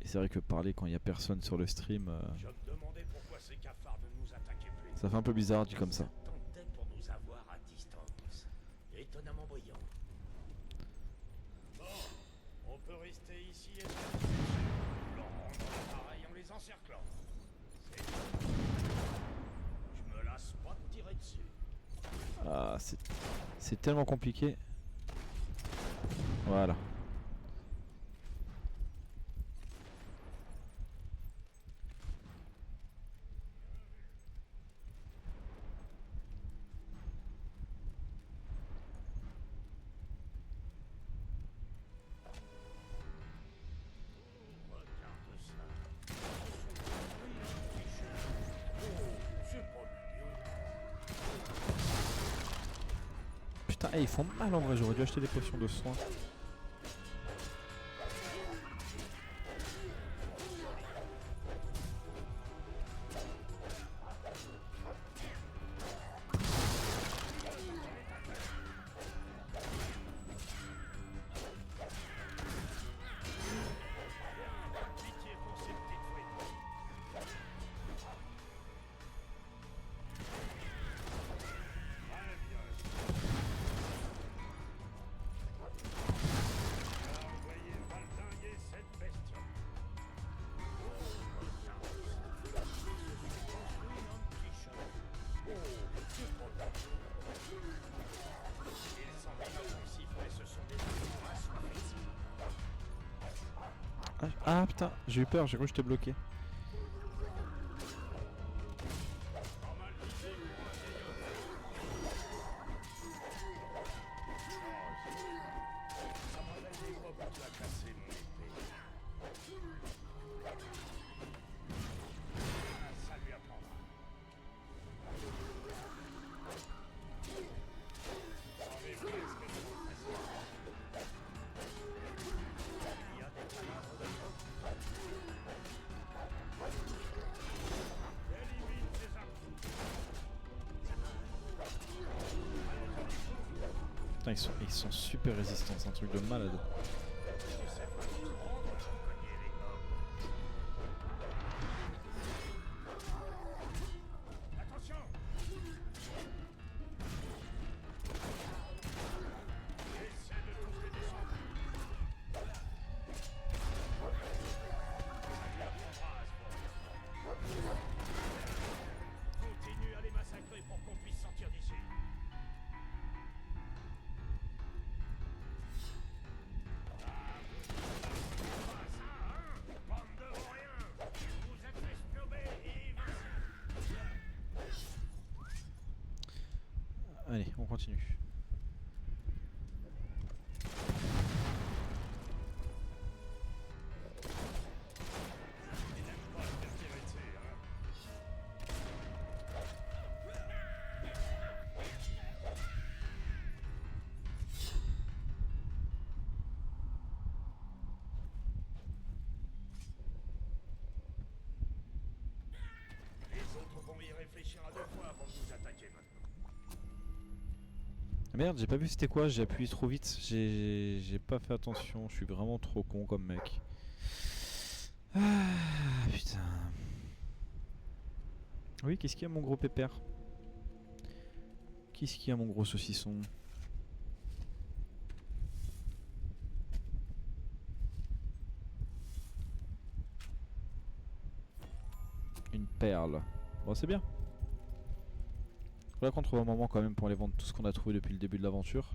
Et c'est vrai que parler quand il y a personne sur le stream, Je me demandais pourquoi ces cafards ne nous attaquaient plus. ça fait un peu bizarre dit comme ça. Ils attendaient pour nous avoir à distance. étonnamment brillant. Bon, on peut rester ici et leur rendre l'appareil en les encerclant. C'est tout. Je me lasse pas de tirer dessus. Ah, c'est tellement compliqué. Voilà. Putain, ils font mal en vrai, j'aurais dû acheter des potions de soins. Ah putain, j'ai eu peur, j'ai cru que j'étais bloqué. Putain, ils sont super résistants, c'est un truc de malade. Continue à les massacrer pour qu'on puisse sortir d'ici. Allez, on continue. Les autres vont y réfléchir à deux fois avant de nous attaquer maintenant. Merde, j'ai pas vu c'était quoi, j'ai appuyé trop vite, j'ai pas fait attention, je suis vraiment trop con comme mec. Ah putain. Oui, qu'est-ce qu'il y a mon gros pépère? Qu'est-ce qu'il y a mon gros saucisson? Une perle. Bon, c'est bien. Faudrait qu'on trouve un moment quand même pour aller vendre tout ce qu'on a trouvé depuis le début de l'aventure.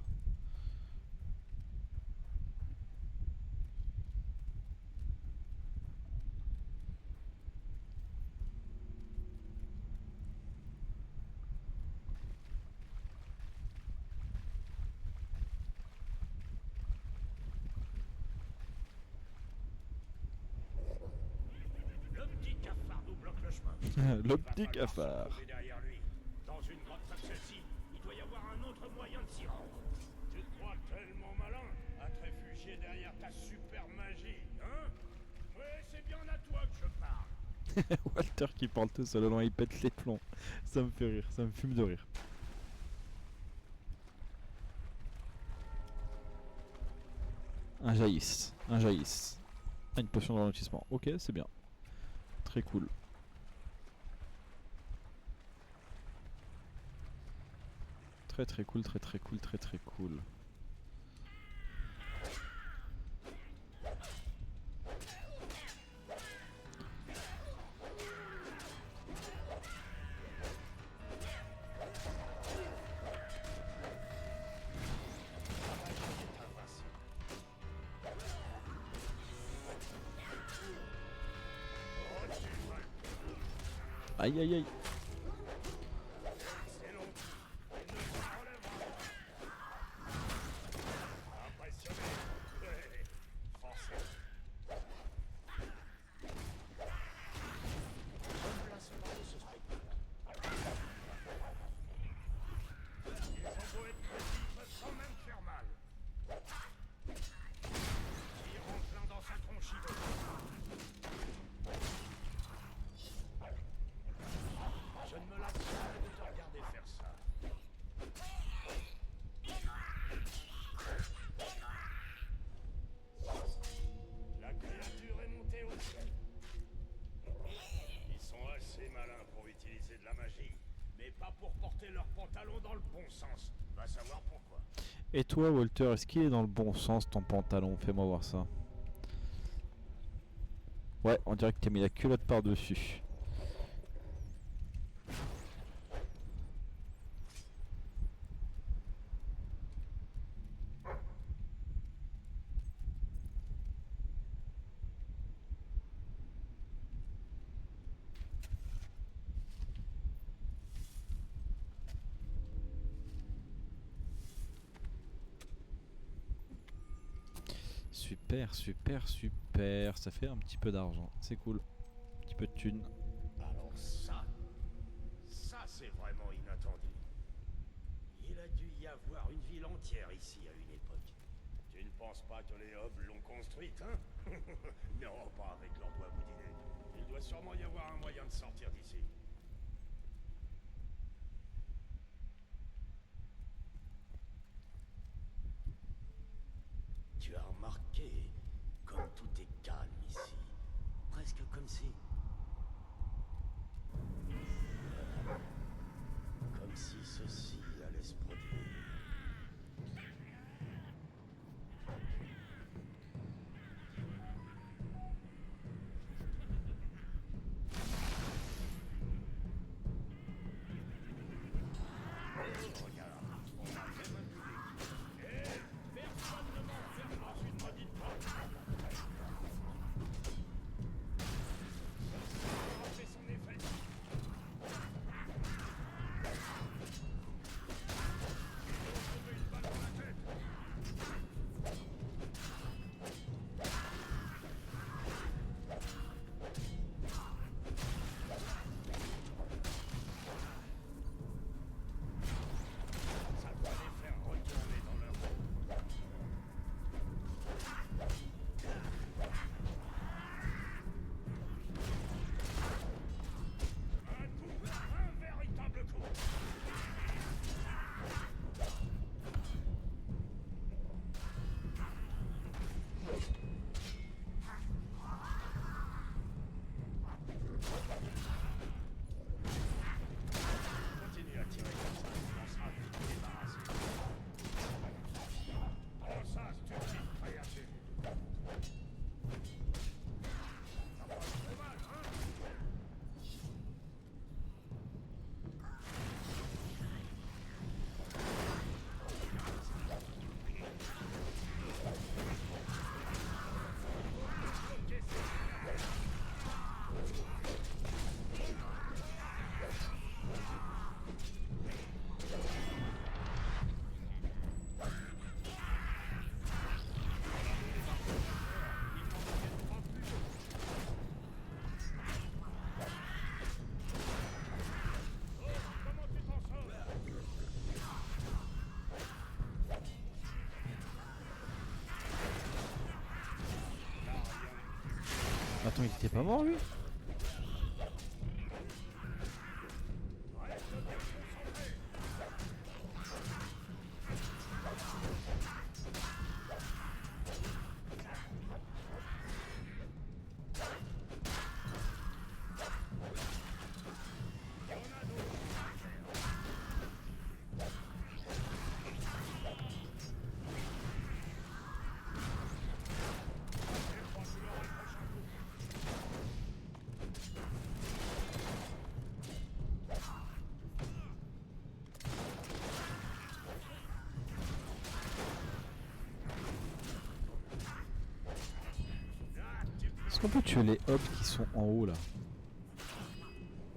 Le petit cafard nous bloque le chemin. Le petit cafard. Derrière lui. Dans une grotte comme celle-ci, il doit y avoir un autre moyen de s'y rendre. Tu te crois tellement malin à te réfugier derrière ta super magie, hein? Ouais, c'est bien à toi que je parle. Walter qui parle tout seul, il pète les plombs. Ça me fait rire, ça me fume de rire. Un jaillisse, un jaillisse. Ah, une potion de ralentissement. Ok, c'est bien. Très cool. Très très cool, très très cool, très très cool. Aïe aïe aïe. Et toi Walter, est-ce qu'il est dans le bon sens ton pantalon? Fais-moi voir ça. Ouais, on dirait que t'as mis la culotte par-dessus. Super, super, super. Ça fait un petit peu d'argent. C'est cool. Un petit peu de thunes. Alors ça c'est vraiment inattendu. Il a dû y avoir une ville entière ici à une époque. Tu ne penses pas que les Hobbs l'ont construite, hein? Non, pas avec leurs doigts boudinés. Il doit sûrement y avoir un moyen de sortir d'ici. Tu as remarqué comme tout est calme ici. Presque comme si... Comme si ceci allait se produire. Attends, il était pas mort lui? On peut tuer les hobs qui sont en haut là.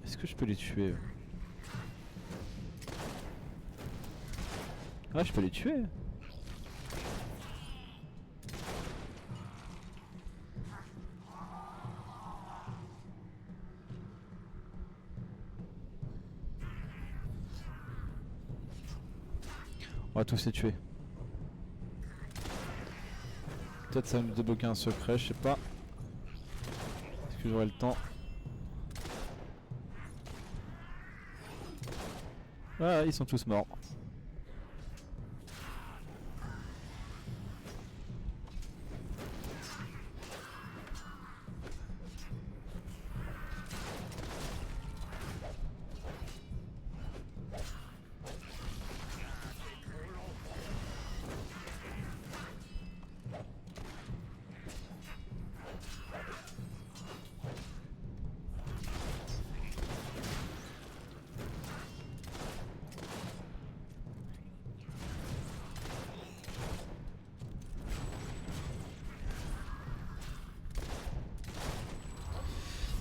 Est-ce que je peux les tuer? Ah, je peux les tuer. On va tous les tuer. Peut-être ça va nous débloquer un secret, je sais pas. Est-ce que j'aurai le temps? Ah, ils sont tous morts.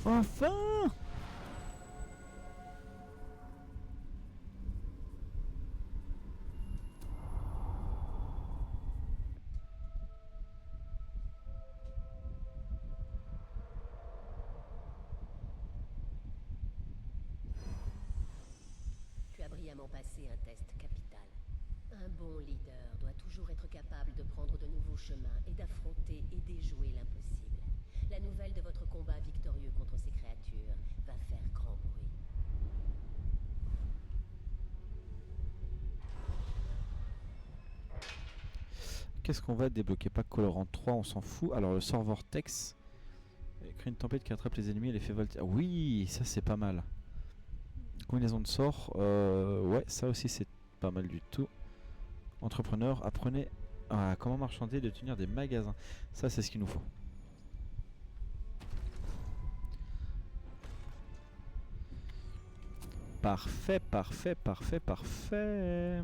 Enfin! Tu as brillamment passé un test capital. Un bon leader doit toujours être capable de prendre de nouveaux chemins et d'affronter et déjouer l'impossible. La nouvelle de votre combat victorieux contre ces créatures va faire grand bruit. Qu'est-ce qu'on va débloquer? Pas colorant 3, on s'en fout. Alors le sort Vortex crée une tempête qui attrape les ennemis et les fait volter. Ah oui, ça c'est pas mal. Combinaison de sorts, ouais, ça aussi c'est pas mal du tout. Entrepreneur, apprenez à comment marchander et de tenir des magasins. Ça c'est ce qu'il nous faut. Parfait, parfait, parfait, parfait.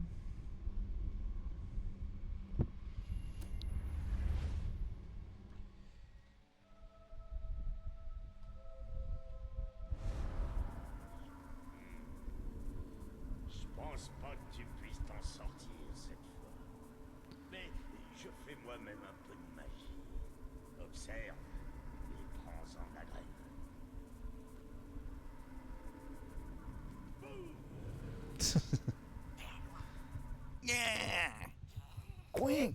Je pense pas que tu puisses t'en sortir cette fois. Mais je fais moi-même un peu de magie. Observe et prends-en la graine. Ouais,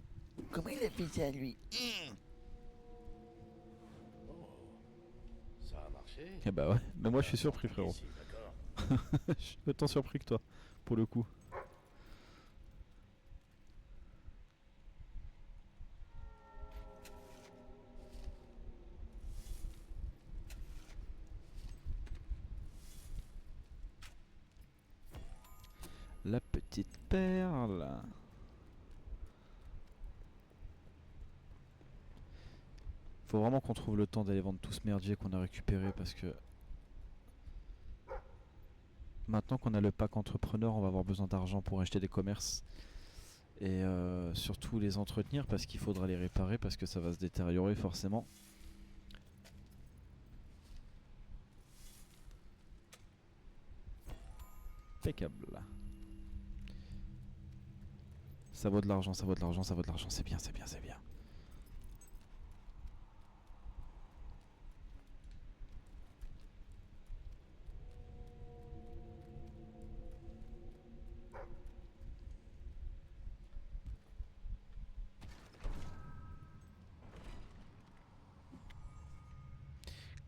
comment il a fait ça lui? Ça a marché. Eh bah ouais, mais moi je suis surpris frérot. Ici, d'accord. Je suis autant surpris que toi, pour le coup. La petite perle. Faut vraiment qu'on trouve le temps d'aller vendre tout ce merdier qu'on a récupéré parce que maintenant qu'on a le pack entrepreneur, on va avoir besoin d'argent pour acheter des commerces et surtout les entretenir parce qu'il faudra les réparer parce que ça va se détériorer forcément. Impeccable. Ça vaut de l'argent, ça vaut de l'argent, ça vaut de l'argent, c'est bien, c'est bien, c'est bien.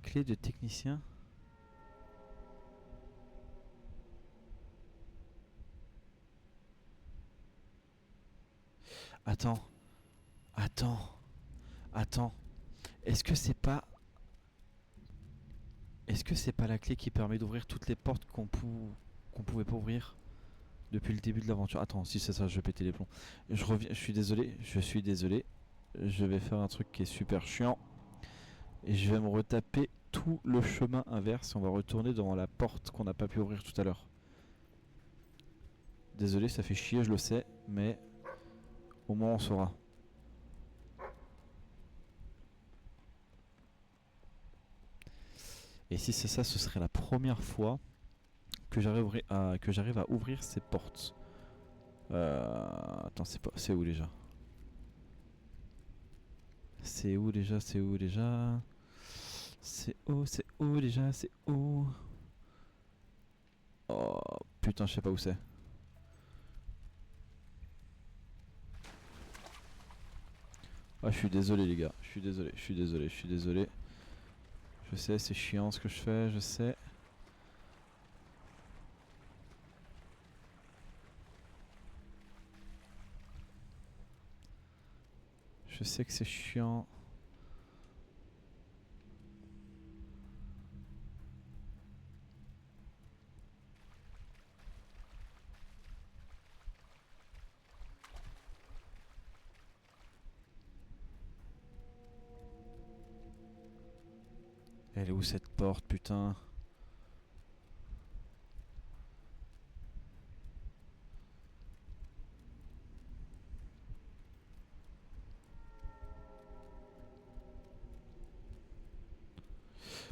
Clé de technicien. Attends. Attends. Est-ce que c'est pas la clé qui permet d'ouvrir toutes les portes qu'on pouvait pas ouvrir depuis le début de l'aventure? Attends, si c'est ça, je vais péter les plombs. Je reviens, je suis désolé. Je vais faire un truc qui est super chiant. Et je vais me retaper tout le chemin inverse. On va retourner devant la porte qu'on n'a pas pu ouvrir tout à l'heure. Désolé, ça fait chier, je le sais, mais au moins on saura. Et si c'est ça, ce serait la première fois que j'arrive à ouvrir ces portes. Attends, c'est où déjà? C'est où déjà? C'est où déjà? C'est où déjà? C'est où? Oh putain, je sais pas où c'est. Ah, je suis désolé les gars, je suis désolé, je suis désolé, je suis désolé. Je sais, c'est chiant ce que je fais, je sais. Je sais que c'est chiant. Elle est où cette porte, putain?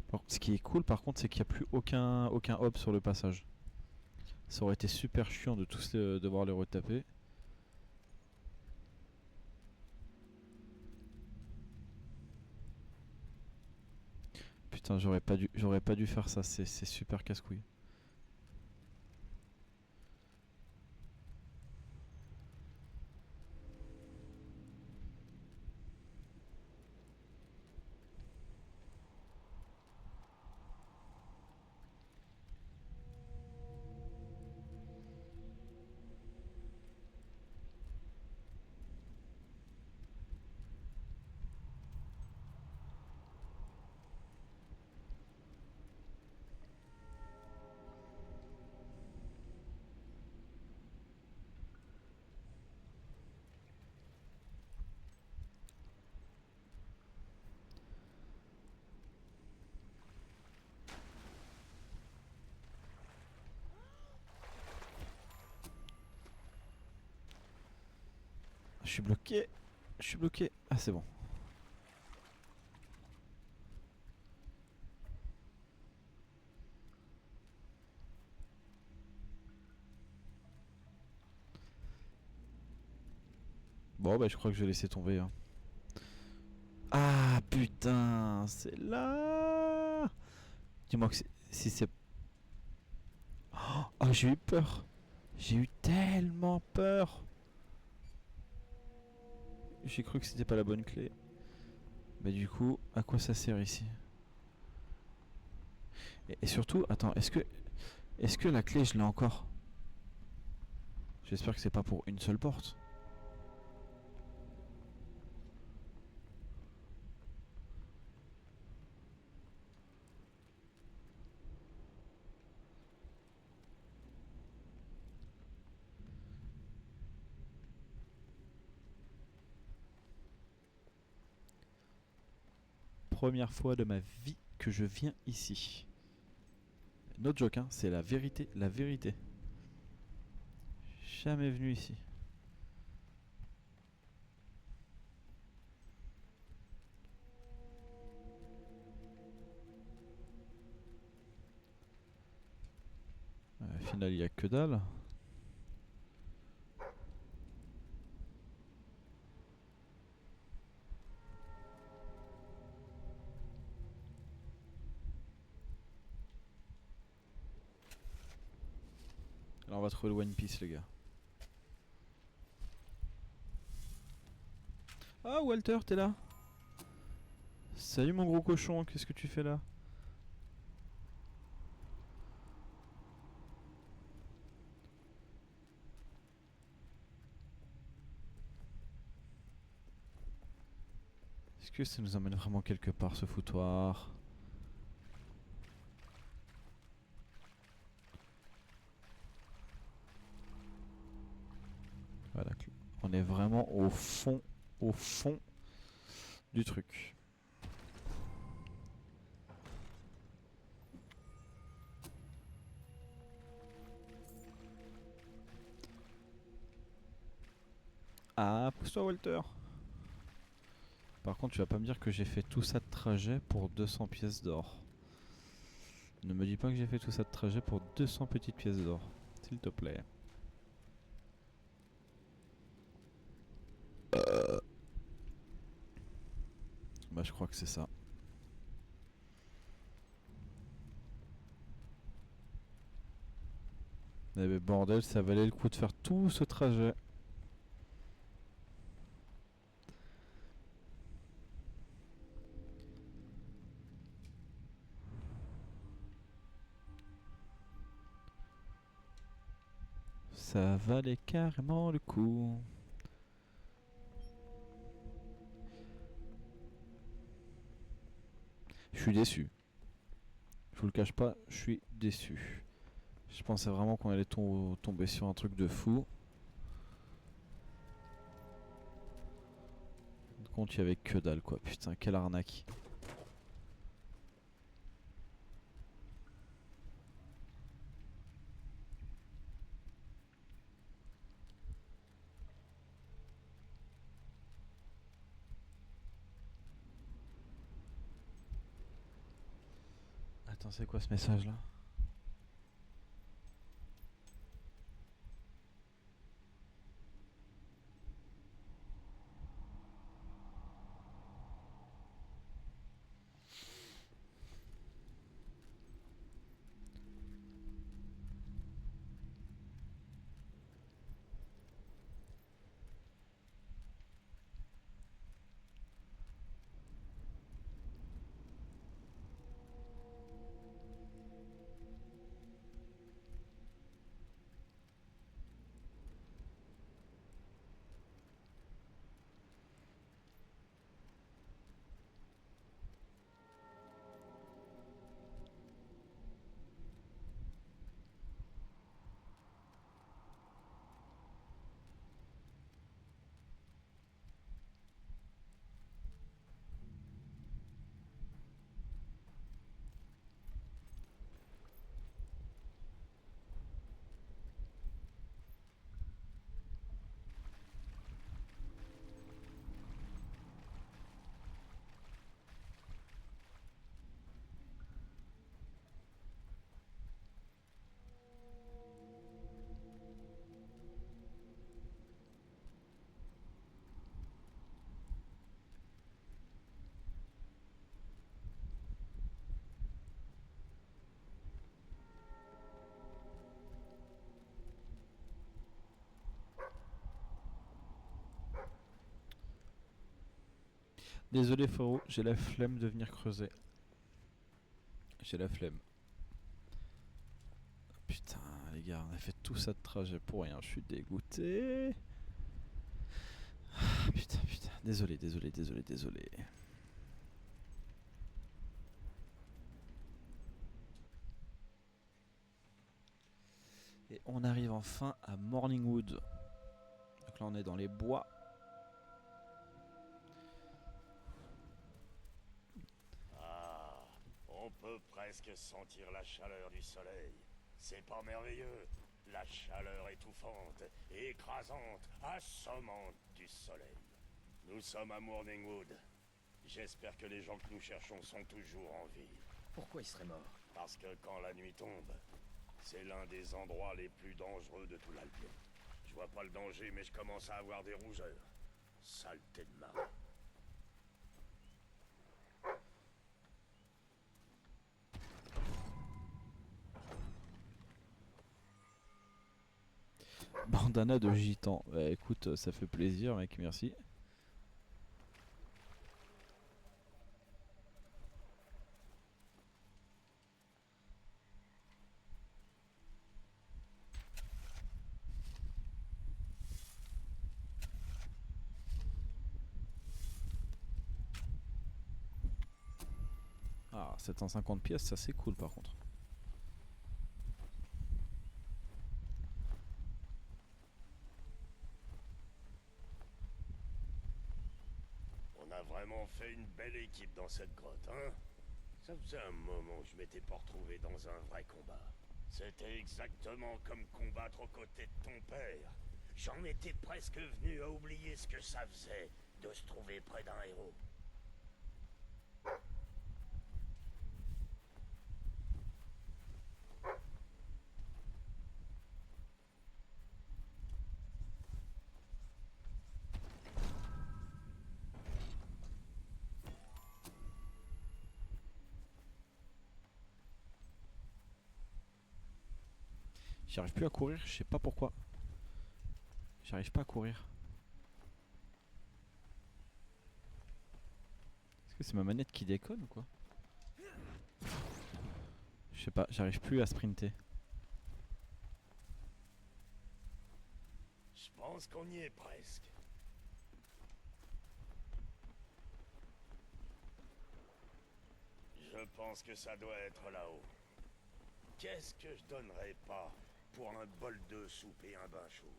Bon, ce qui est cool par contre, c'est qu'il n'y a plus aucun hop sur le passage. Ça aurait été super chiant de tous devoir les retaper. Putain, j'aurais pas dû faire ça, c'est super casse-couille. Je suis bloqué. Je suis bloqué. Ah, c'est bon. Bon, bah, je crois que je vais laisser tomber. Hein. Ah, putain, c'est là. Dis-moi que si c'est... Oh, j'ai eu peur. J'ai eu tellement peur. J'ai cru que c'était pas la bonne clé. Mais du coup, à quoi ça sert ici? Et surtout, attends, est-ce que la clé je l'ai encore? J'espère que c'est pas pour une seule porte. Première fois de ma vie que je viens ici. No joke, hein, c'est la vérité, la vérité. Jamais venu ici. Au final, il n'y a que dalle. Alors on va trouver le One Piece les gars. Ah Walter, t'es là? Salut mon gros cochon, qu'est-ce que tu fais là? Est-ce que ça nous emmène vraiment quelque part ce foutoir? Voilà, on est vraiment au fond du truc. Ah, pousse-toi Walter. Par contre, tu vas pas me dire que j'ai fait tout ça de trajet pour 200 pièces d'or. Ne me dis pas que j'ai fait tout ça de trajet pour 200 petites pièces d'or. S'il te plaît. Bah je crois que c'est ça. Eh mais bordel, ça valait le coup de faire tout ce trajet. Ça valait carrément le coup. Je suis déçu. Je vous le cache pas, je suis déçu. Je pensais vraiment qu'on allait tomber sur un truc de fou. Par contre, il y avait que dalle quoi. Putain, quelle arnaque. Attends, c'est quoi ce message là? Désolé frérot, j'ai la flemme de venir creuser. J'ai la flemme. Putain les gars, on a fait tout ça de trajet pour rien, je suis dégoûté. Ah, putain, désolé. Et on arrive enfin à Morningwood. Donc là on est dans les bois. On peut presque sentir la chaleur du soleil. C'est pas merveilleux? La chaleur étouffante, écrasante, assommante du soleil. Nous sommes à Morningwood. J'espère que les gens que nous cherchons sont toujours en vie. Pourquoi il serait mort? Parce que quand la nuit tombe, c'est l'un des endroits les plus dangereux de tout l'Albion. Je vois pas le danger, mais je commence à avoir des rougeurs. Saleté de marre. Bandana de gitan. Bah écoute, ça fait plaisir mec, merci. Ah, 750 pièces, ça c'est cool par contre. On a vraiment fait une belle équipe dans cette grotte, hein? Ça faisait un moment que je m'étais pas retrouvé dans un vrai combat. C'était exactement comme combattre aux côtés de ton père. J'en étais presque venu à oublier ce que ça faisait de se trouver près d'un héros. J'arrive plus à courir, je sais pas pourquoi. J'arrive pas à courir. Est-ce que c'est ma manette qui déconne ou quoi? Je sais pas, j'arrive plus à sprinter. Je pense qu'on y est presque. Je pense que ça doit être là-haut. Qu'est-ce que je donnerais pas pour un bol de soupe et un bain chaud?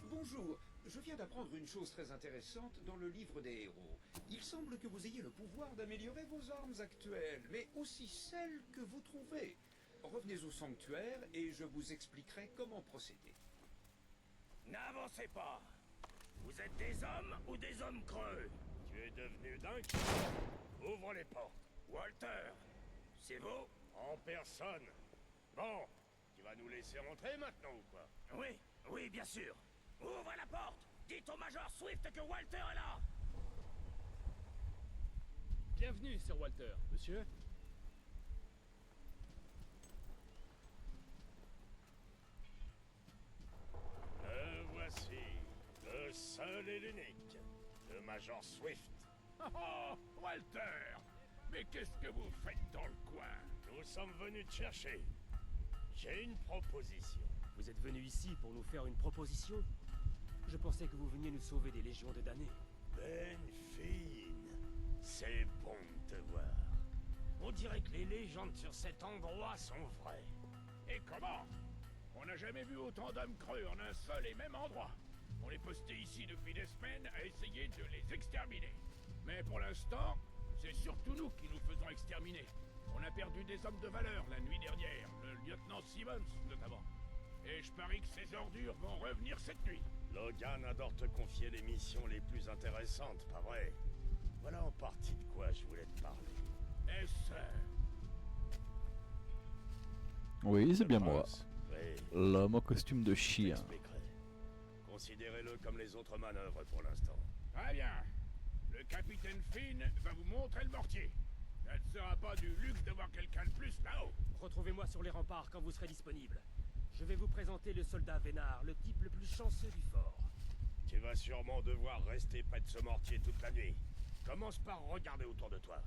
Bonjour, je viens d'apprendre une chose très intéressante dans le livre des héros. Il semble que vous ayez le pouvoir d'améliorer vos armes actuelles, mais aussi celles que vous trouvez. Revenez au sanctuaire et je vous expliquerai comment procéder. N'avancez pas! Vous êtes des hommes ou des hommes creux? Tu es devenu dingue? Ouvre les portes. Walter! C'est vous? En personne. Bon, tu vas nous laisser rentrer maintenant ou pas? Oui, oui, bien sûr. Ouvre la porte! Dites au Major Swift que Walter est là! Bienvenue, Sir Walter, monsieur. Voici, le seul et l'unique, le Major Swift. Oh, Walter! Mais qu'est-ce que vous faites dans le coin? Nous sommes venus te chercher. J'ai une proposition. Vous êtes venu ici pour nous faire une proposition? Je pensais que vous veniez nous sauver des légions de damnés. Benfin, c'est bon de te voir. On dirait que les légendes sur cet endroit sont vraies. Et comment? On n'a jamais vu autant d'hommes creux en un seul et même endroit. On est posté ici depuis des semaines à essayer de les exterminer. Mais pour l'instant, c'est surtout nous qui nous faisons exterminer. On a perdu des hommes de valeur la nuit dernière, le lieutenant Simmons notamment. Et je parie que ces ordures vont revenir cette nuit. Logan adore te confier les missions les plus intéressantes, pas vrai? Voilà en partie de quoi je voulais te parler. Est-ce... Oui, c'est bien moi. Oui. L'homme en costume de chien. Considérez-le comme les autres manœuvres pour l'instant. Très bien. Le capitaine Finn va vous montrer le mortier. Ça ne sera pas du luxe d'avoir quelqu'un de plus là-haut. Retrouvez-moi sur les remparts quand vous serez disponible. Je vais vous présenter le soldat Vénard, le type le plus chanceux du fort. Tu vas sûrement devoir rester près de ce mortier toute la nuit. Commence par regarder autour de toi.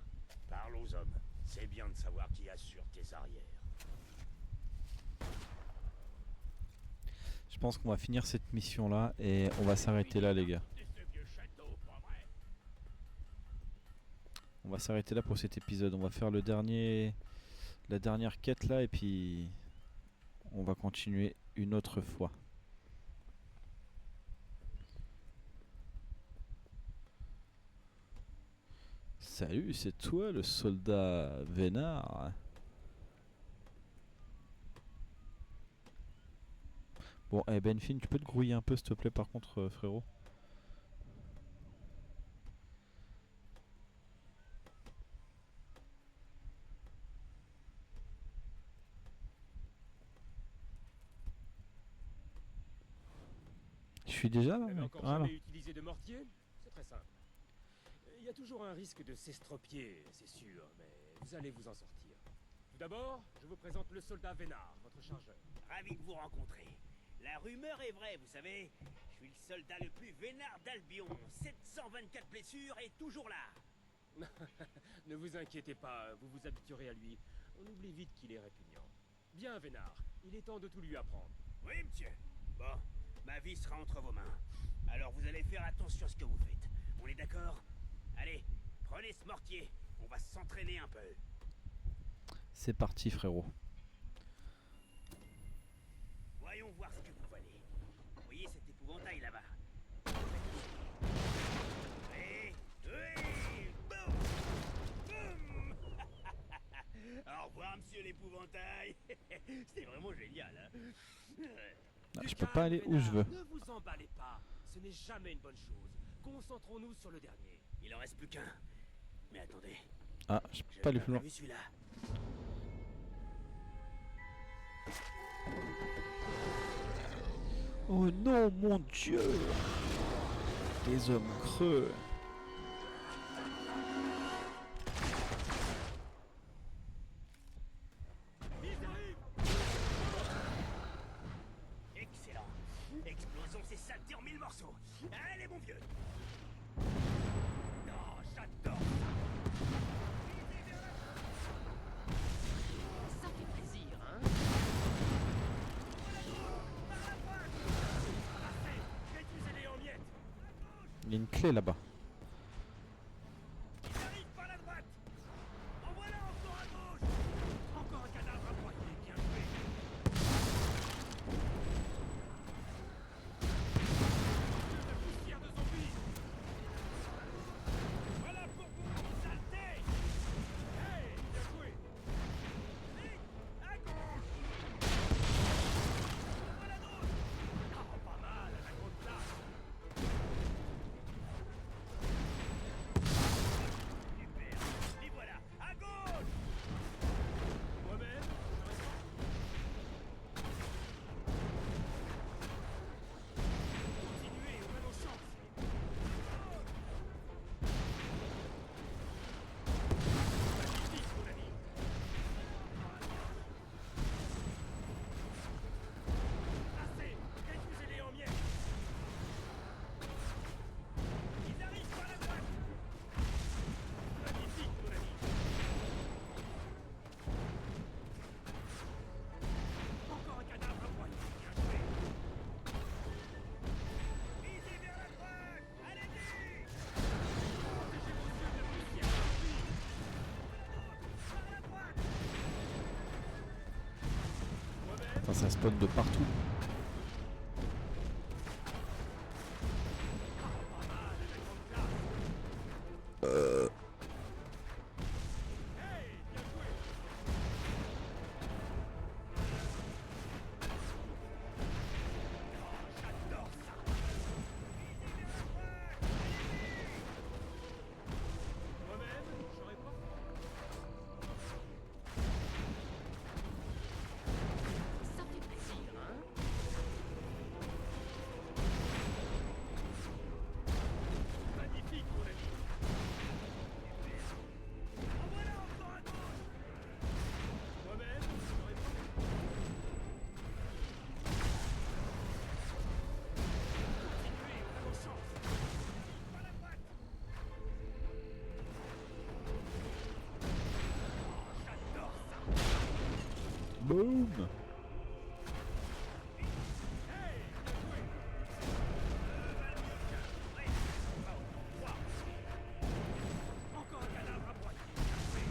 Parle aux hommes. C'est bien de savoir qui assure tes arrières. Je pense qu'on va finir cette mission là et on va s'arrêter là les gars. On va s'arrêter là pour cet épisode. On va faire la dernière quête là et puis on va continuer une autre fois. Salut, c'est toi le soldat Vénard. Bon, Benfin, tu peux te grouiller un peu s'il te plaît par contre frérot. Je suis déjà là, Vous n'avez mec. encore Voilà. jamais utilisé de mortier? C'est très simple. Il y a toujours un risque de s'estropier, c'est sûr, mais vous allez vous en sortir. Tout d'abord, je vous présente le soldat Vénard, votre chargeur. Ravi de vous rencontrer. La rumeur est vraie, vous savez. Je suis le soldat le plus vénard d'Albion. 724 blessures et toujours là. Ne vous inquiétez pas, vous vous habituerez à lui. On oublie vite qu'il est répugnant. Bien, Vénard, il est temps de tout lui apprendre. Oui, monsieur. Bon, ma vie sera entre vos mains. Alors vous allez faire attention à ce que vous faites. On est d'accord? Allez, prenez ce mortier. On va s'entraîner un peu. C'est parti frérot. Voyons voir ce que vous valez. Vous voyez cet épouvantail là-bas? Oui, oui, boum, boum. Au revoir, monsieur l'épouvantail. C'était vraiment génial, hein? Ah, je peux pas aller où je veux. Ne vous emballez pas, ce n'est jamais une bonne chose. Concentrons-nous sur le dernier. Il en reste plus qu'un. Mais attendez. Ah, je peux pas aller plus loin. Vu celui-là. Oh non, mon dieu! Des hommes creux. Excellent. Explosons ces saletés en 1000 morceaux. Allez, mon vieux. Non, j'adore ça. Ça fait plaisir, hein? Réduisez-les en miettes. Il y a une clé là-bas. Ils arrivent par la droite. En voilà encore à gauche. Encore un cadavre à droite. Bien joué. La poussière de zombies. Voilà pour vous, saleté. Hey, bien joué. Vite, à gauche. Voilà d'autres. Oh, pas mal, à la grande place. Super. Et voilà, à gauche. Moi-même, je reste en... Continuez, on a nos chances. Magnifique, mon ami. Assez, réduisez-les en miettes. Ils arrivent par la droite. Magnifique, mon ami. Encore un cadavre à droite. Bien joué. Visez vers la droite. Allez-y. Protégez vos yeux de la poussière de zombies. Par la droite. Moi-même. Enfin, ça spawn de partout. Moi-même, j'aurais pas. Ça fait plaisir, hein? Magnifique, mon ami. Super. En voilà encore à gauche. Moi-même, j'aurais pas. Continuez, on a nos chances. Par la droite. Oh, j'adore ça. Boom. Hey, bien joué. Ouais, on va au droit. Encore un cadavre à droite. Bien joué.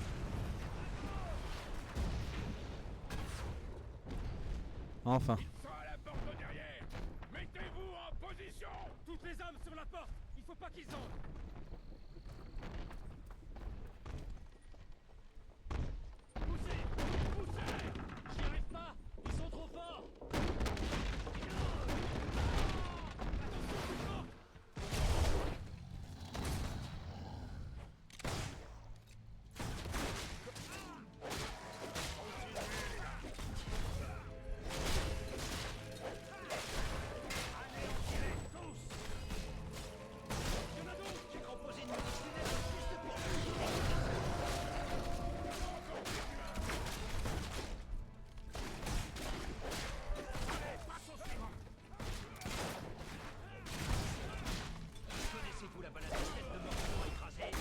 Enfin. Ils sont à la porte derrière. Mettez-vous en position. Toutes les hommes sur la porte. Il faut pas qu'ils entrent. Poussez, poussez. J'y arrive pas. Ils sont trop forts. J'ai composé une musique funèbre juste pour vous. Connaissez-vous la balade de tête de morceaux écrasés?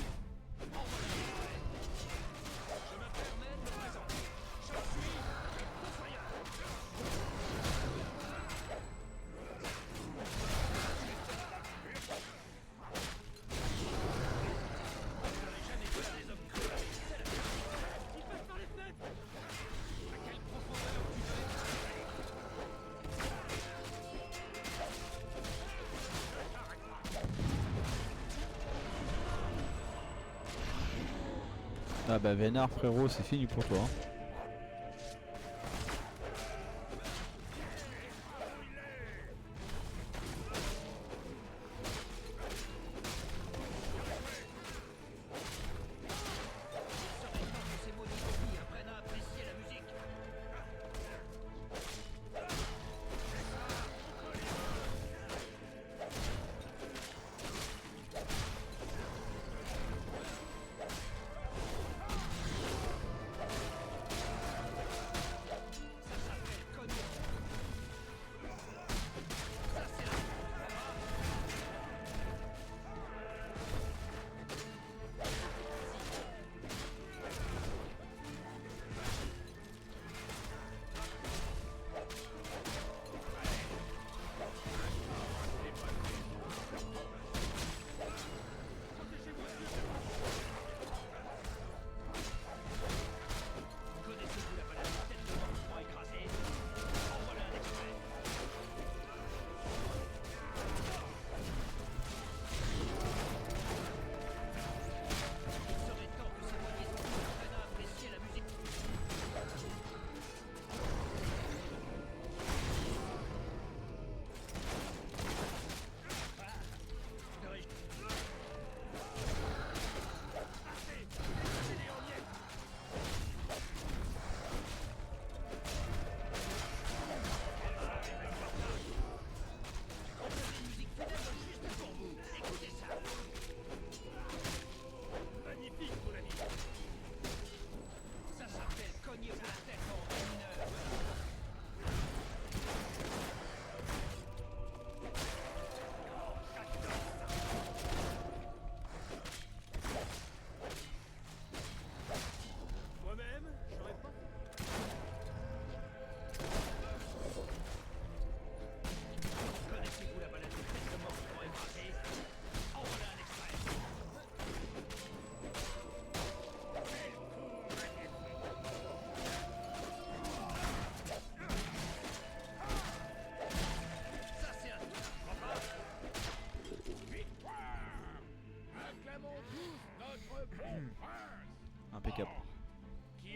En voilà une vraie. Je me permets de me présenter. Je suis le Fossoyeur. Je n'aurais jamais connu des hommes creux avec celle à Ils passent par les fenêtres. À quelle profondeur tu fais? Ah bah Vénard frérot, c'est fini pour toi. Hein. Ces mots de zombies apprennent à apprécier la musique.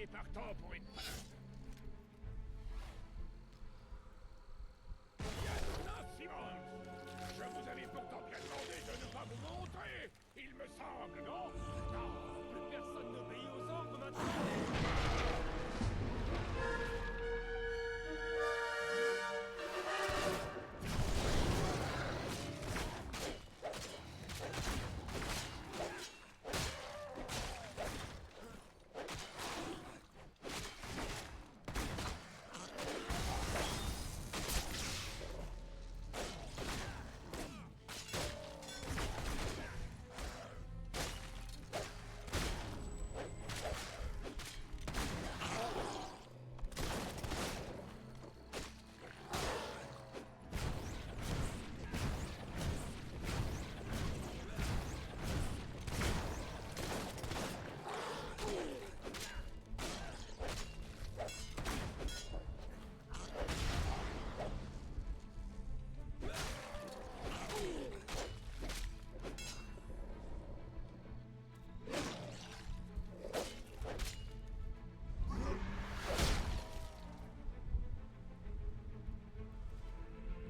seriez partant pour une pinte. Yana Simmons, je vous avais pourtant bien demandé de ne pas vous montrer, il me semble, non? Non, plus personne n'obéit aux ordres maintenant.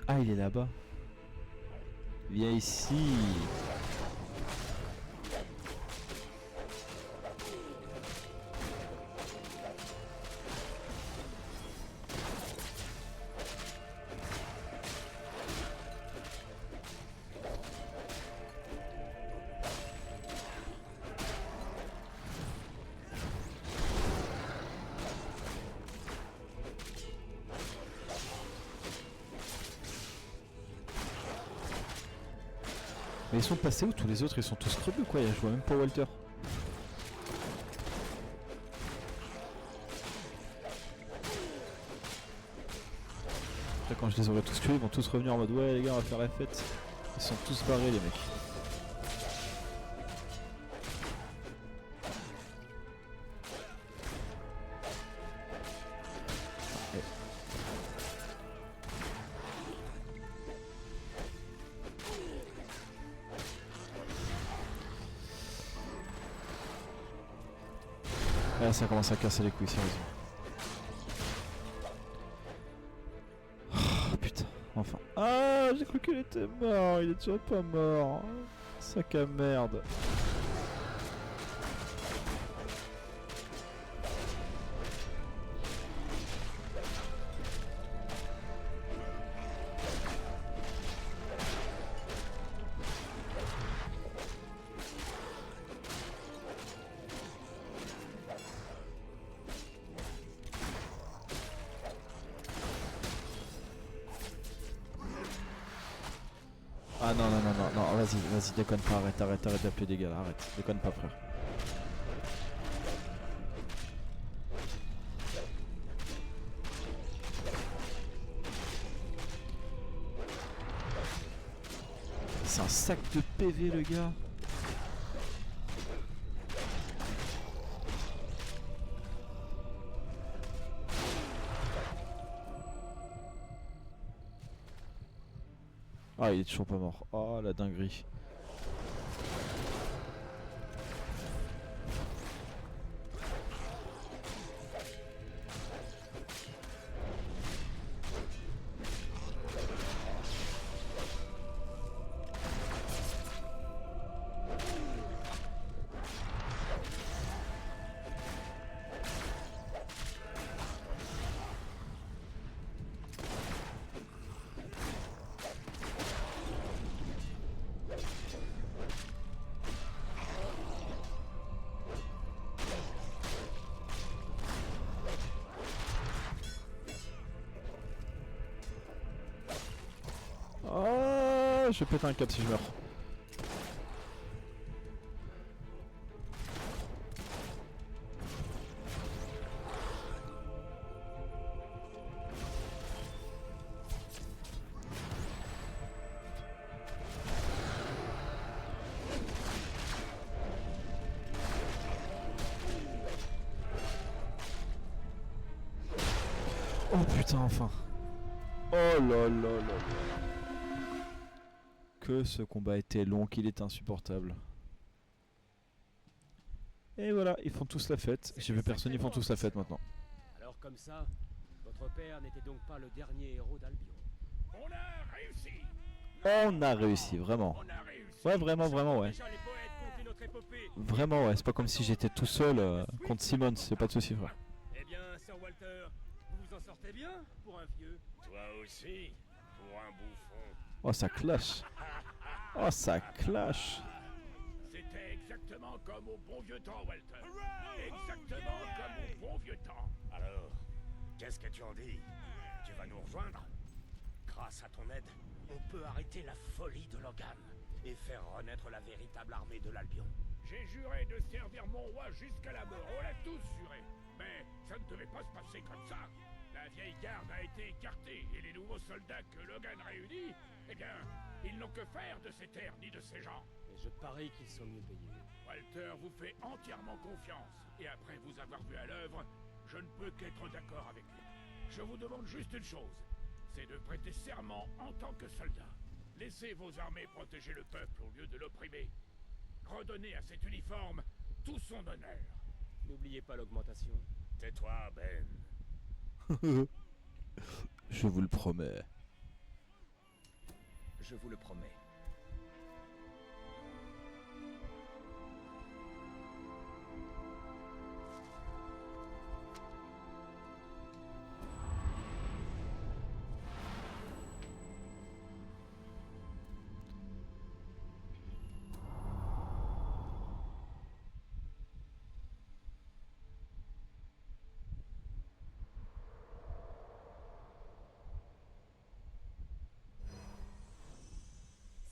Ah, il est là-bas. Viens ici. Mais ils sont passés où tous les autres? Ils sont tous crevés ou quoi? Je vois même pas Walter. Après, quand je les aurai tous tués, ils vont tous revenir en mode ouais les gars on va faire la fête. Ils sont tous barrés les mecs. Là ça commence à casser les couilles sérieusement. Oh putain, enfin. Ah j'ai cru qu'il était mort, il est toujours pas mort. Sac à merde. Ah non, non, non, non, non, vas-y, vas-y, déconne pas, arrête d'appeler des gars là, arrête, déconne pas frère. C'est un sac de PV le gars. Ah il est toujours pas mort. Oh la dinguerie. Oh, je vais péter un câble si je meurs. Oh putain enfin. Oh là là là là. Que ce combat était long, qu'il est insupportable. Et voilà, ils font tous la fête. J'ai vu personne, ils font tous la fête maintenant. Alors comme ça, votre père n'était donc pas le dernier héros d'Albion. On a réussi. On a réussi, vraiment. Ouais, vraiment, ouais. Déjà les poètes contaient notre épopée. Vraiment, ouais. C'est pas comme si j'étais tout seul contre Simon, c'est pas de soucis, frère. Eh bien, Sir Walter, vous vous en sortez bien pour un vieux. Toi aussi, pour un bouffon. Oh, ça clash. Oh, ça clash. C'était exactement comme au bon vieux temps, Walter. Exactement comme au bon vieux temps. Alors, qu'est-ce que tu en dis? Tu vas nous rejoindre? Grâce à ton aide, on peut arrêter la folie de Logan et faire renaître la véritable armée de l'Albion. J'ai juré de servir mon roi jusqu'à la mort. On l'a tous juré. Mais ça ne devait pas se passer comme ça. La vieille garde a été écartée et les nouveaux soldats que Logan réunit, eh bien, ils n'ont que faire de ces terres ni de ces gens. Et je parie qu'ils sont mieux payés. Walter vous fait entièrement confiance. Et après vous avoir vu à l'œuvre, je ne peux qu'être d'accord avec lui. Je vous demande juste une chose, c'est de prêter serment en tant que soldat. Laissez vos armées protéger le peuple au lieu de l'opprimer. Redonnez à cet uniforme tout son honneur. N'oubliez pas l'augmentation. Tais-toi, Ben. Je vous le promets. Je vous le promets.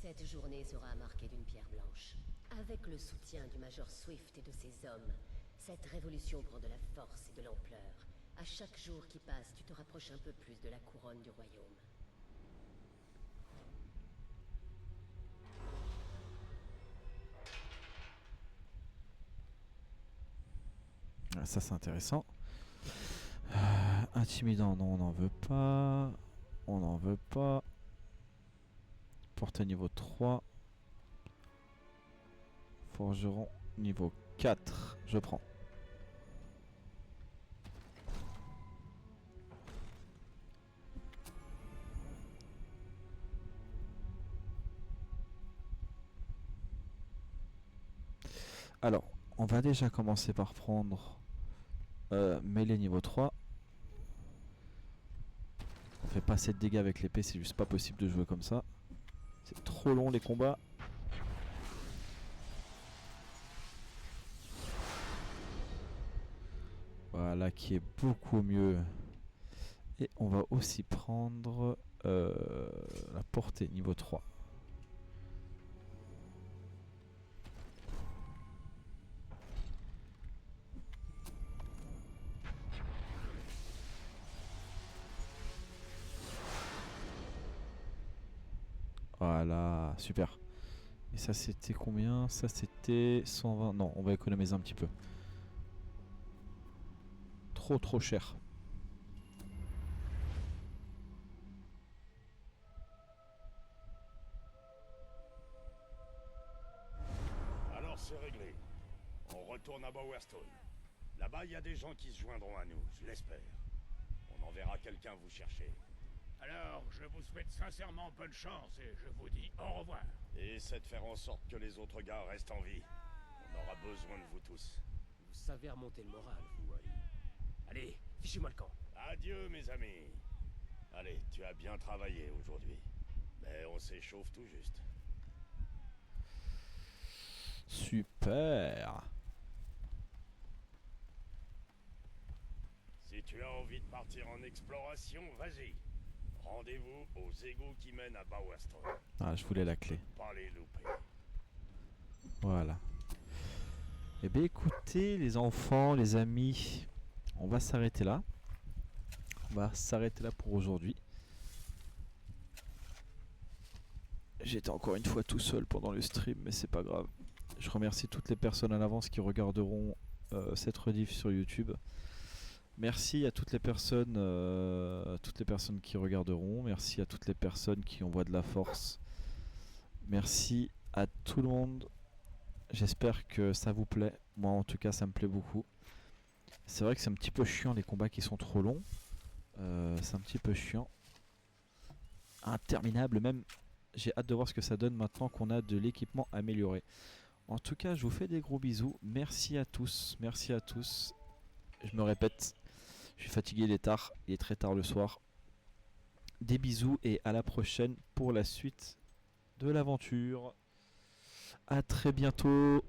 Cette journée sera marquée d'une pierre blanche. Avec le soutien du Major Swift et de ses hommes, cette révolution prend de la force et de l'ampleur. À chaque jour qui passe, tu te rapproches un peu plus de la couronne du royaume. Ah, ça c'est intéressant. Intimidant, non, on n'en veut pas. On n'en veut pas. Portée niveau 3. Forgeron niveau 4. Je prends. Alors, on va déjà commencer par prendre mêlée niveau 3. On fait pas assez de dégâts avec l'épée, c'est juste pas possible de jouer comme ça. C'est trop long les combats. Voilà, qui est beaucoup mieux. Et on va aussi prendre la portée niveau 3. Voilà, super. Et ça c'était combien? Ça c'était 120. Non, on va économiser un petit peu. Trop cher. Alors c'est réglé. On retourne à Bowerstone. Là-bas, il y a des gens qui se joindront à nous, je l'espère. On enverra quelqu'un vous chercher. Alors, je vous souhaite sincèrement bonne chance et je vous dis au revoir. Et essaie de faire en sorte que les autres gars restent en vie. On aura besoin de vous tous. Vous savez remonter le moral, vous, Ali. Allez, fichez-moi le camp. Adieu, mes amis. Allez, tu as bien travaillé aujourd'hui. Mais on s'échauffe tout juste. Super. Si tu as envie de partir en exploration, vas-y. Rendez-vous aux égouts qui mènent à Bowerstone. Ah, je voulais la clé. Pas les louper. Voilà. Eh bien écoutez les enfants, les amis, on va s'arrêter là. On va s'arrêter là pour aujourd'hui. J'étais encore une fois tout seul pendant le stream, mais c'est pas grave. Je remercie toutes les personnes à l'avance qui regarderont cette rediff sur YouTube. Merci à toutes les personnes qui regarderont. Merci à toutes les personnes qui envoient de la force. Merci à tout le monde. J'espère que ça vous plaît. Moi en tout cas ça me plaît beaucoup. C'est vrai que c'est un petit peu chiant les combats qui sont trop longs. C'est un petit peu chiant. Interminable même. J'ai hâte de voir ce que ça donne maintenant qu'on a de l'équipement amélioré. En tout cas je vous fais des gros bisous. Merci à tous. Merci à tous. Je me répète. Je suis fatigué, il est tard. Il est très tard le soir. Des bisous et à la prochaine pour la suite de l'aventure. À très bientôt.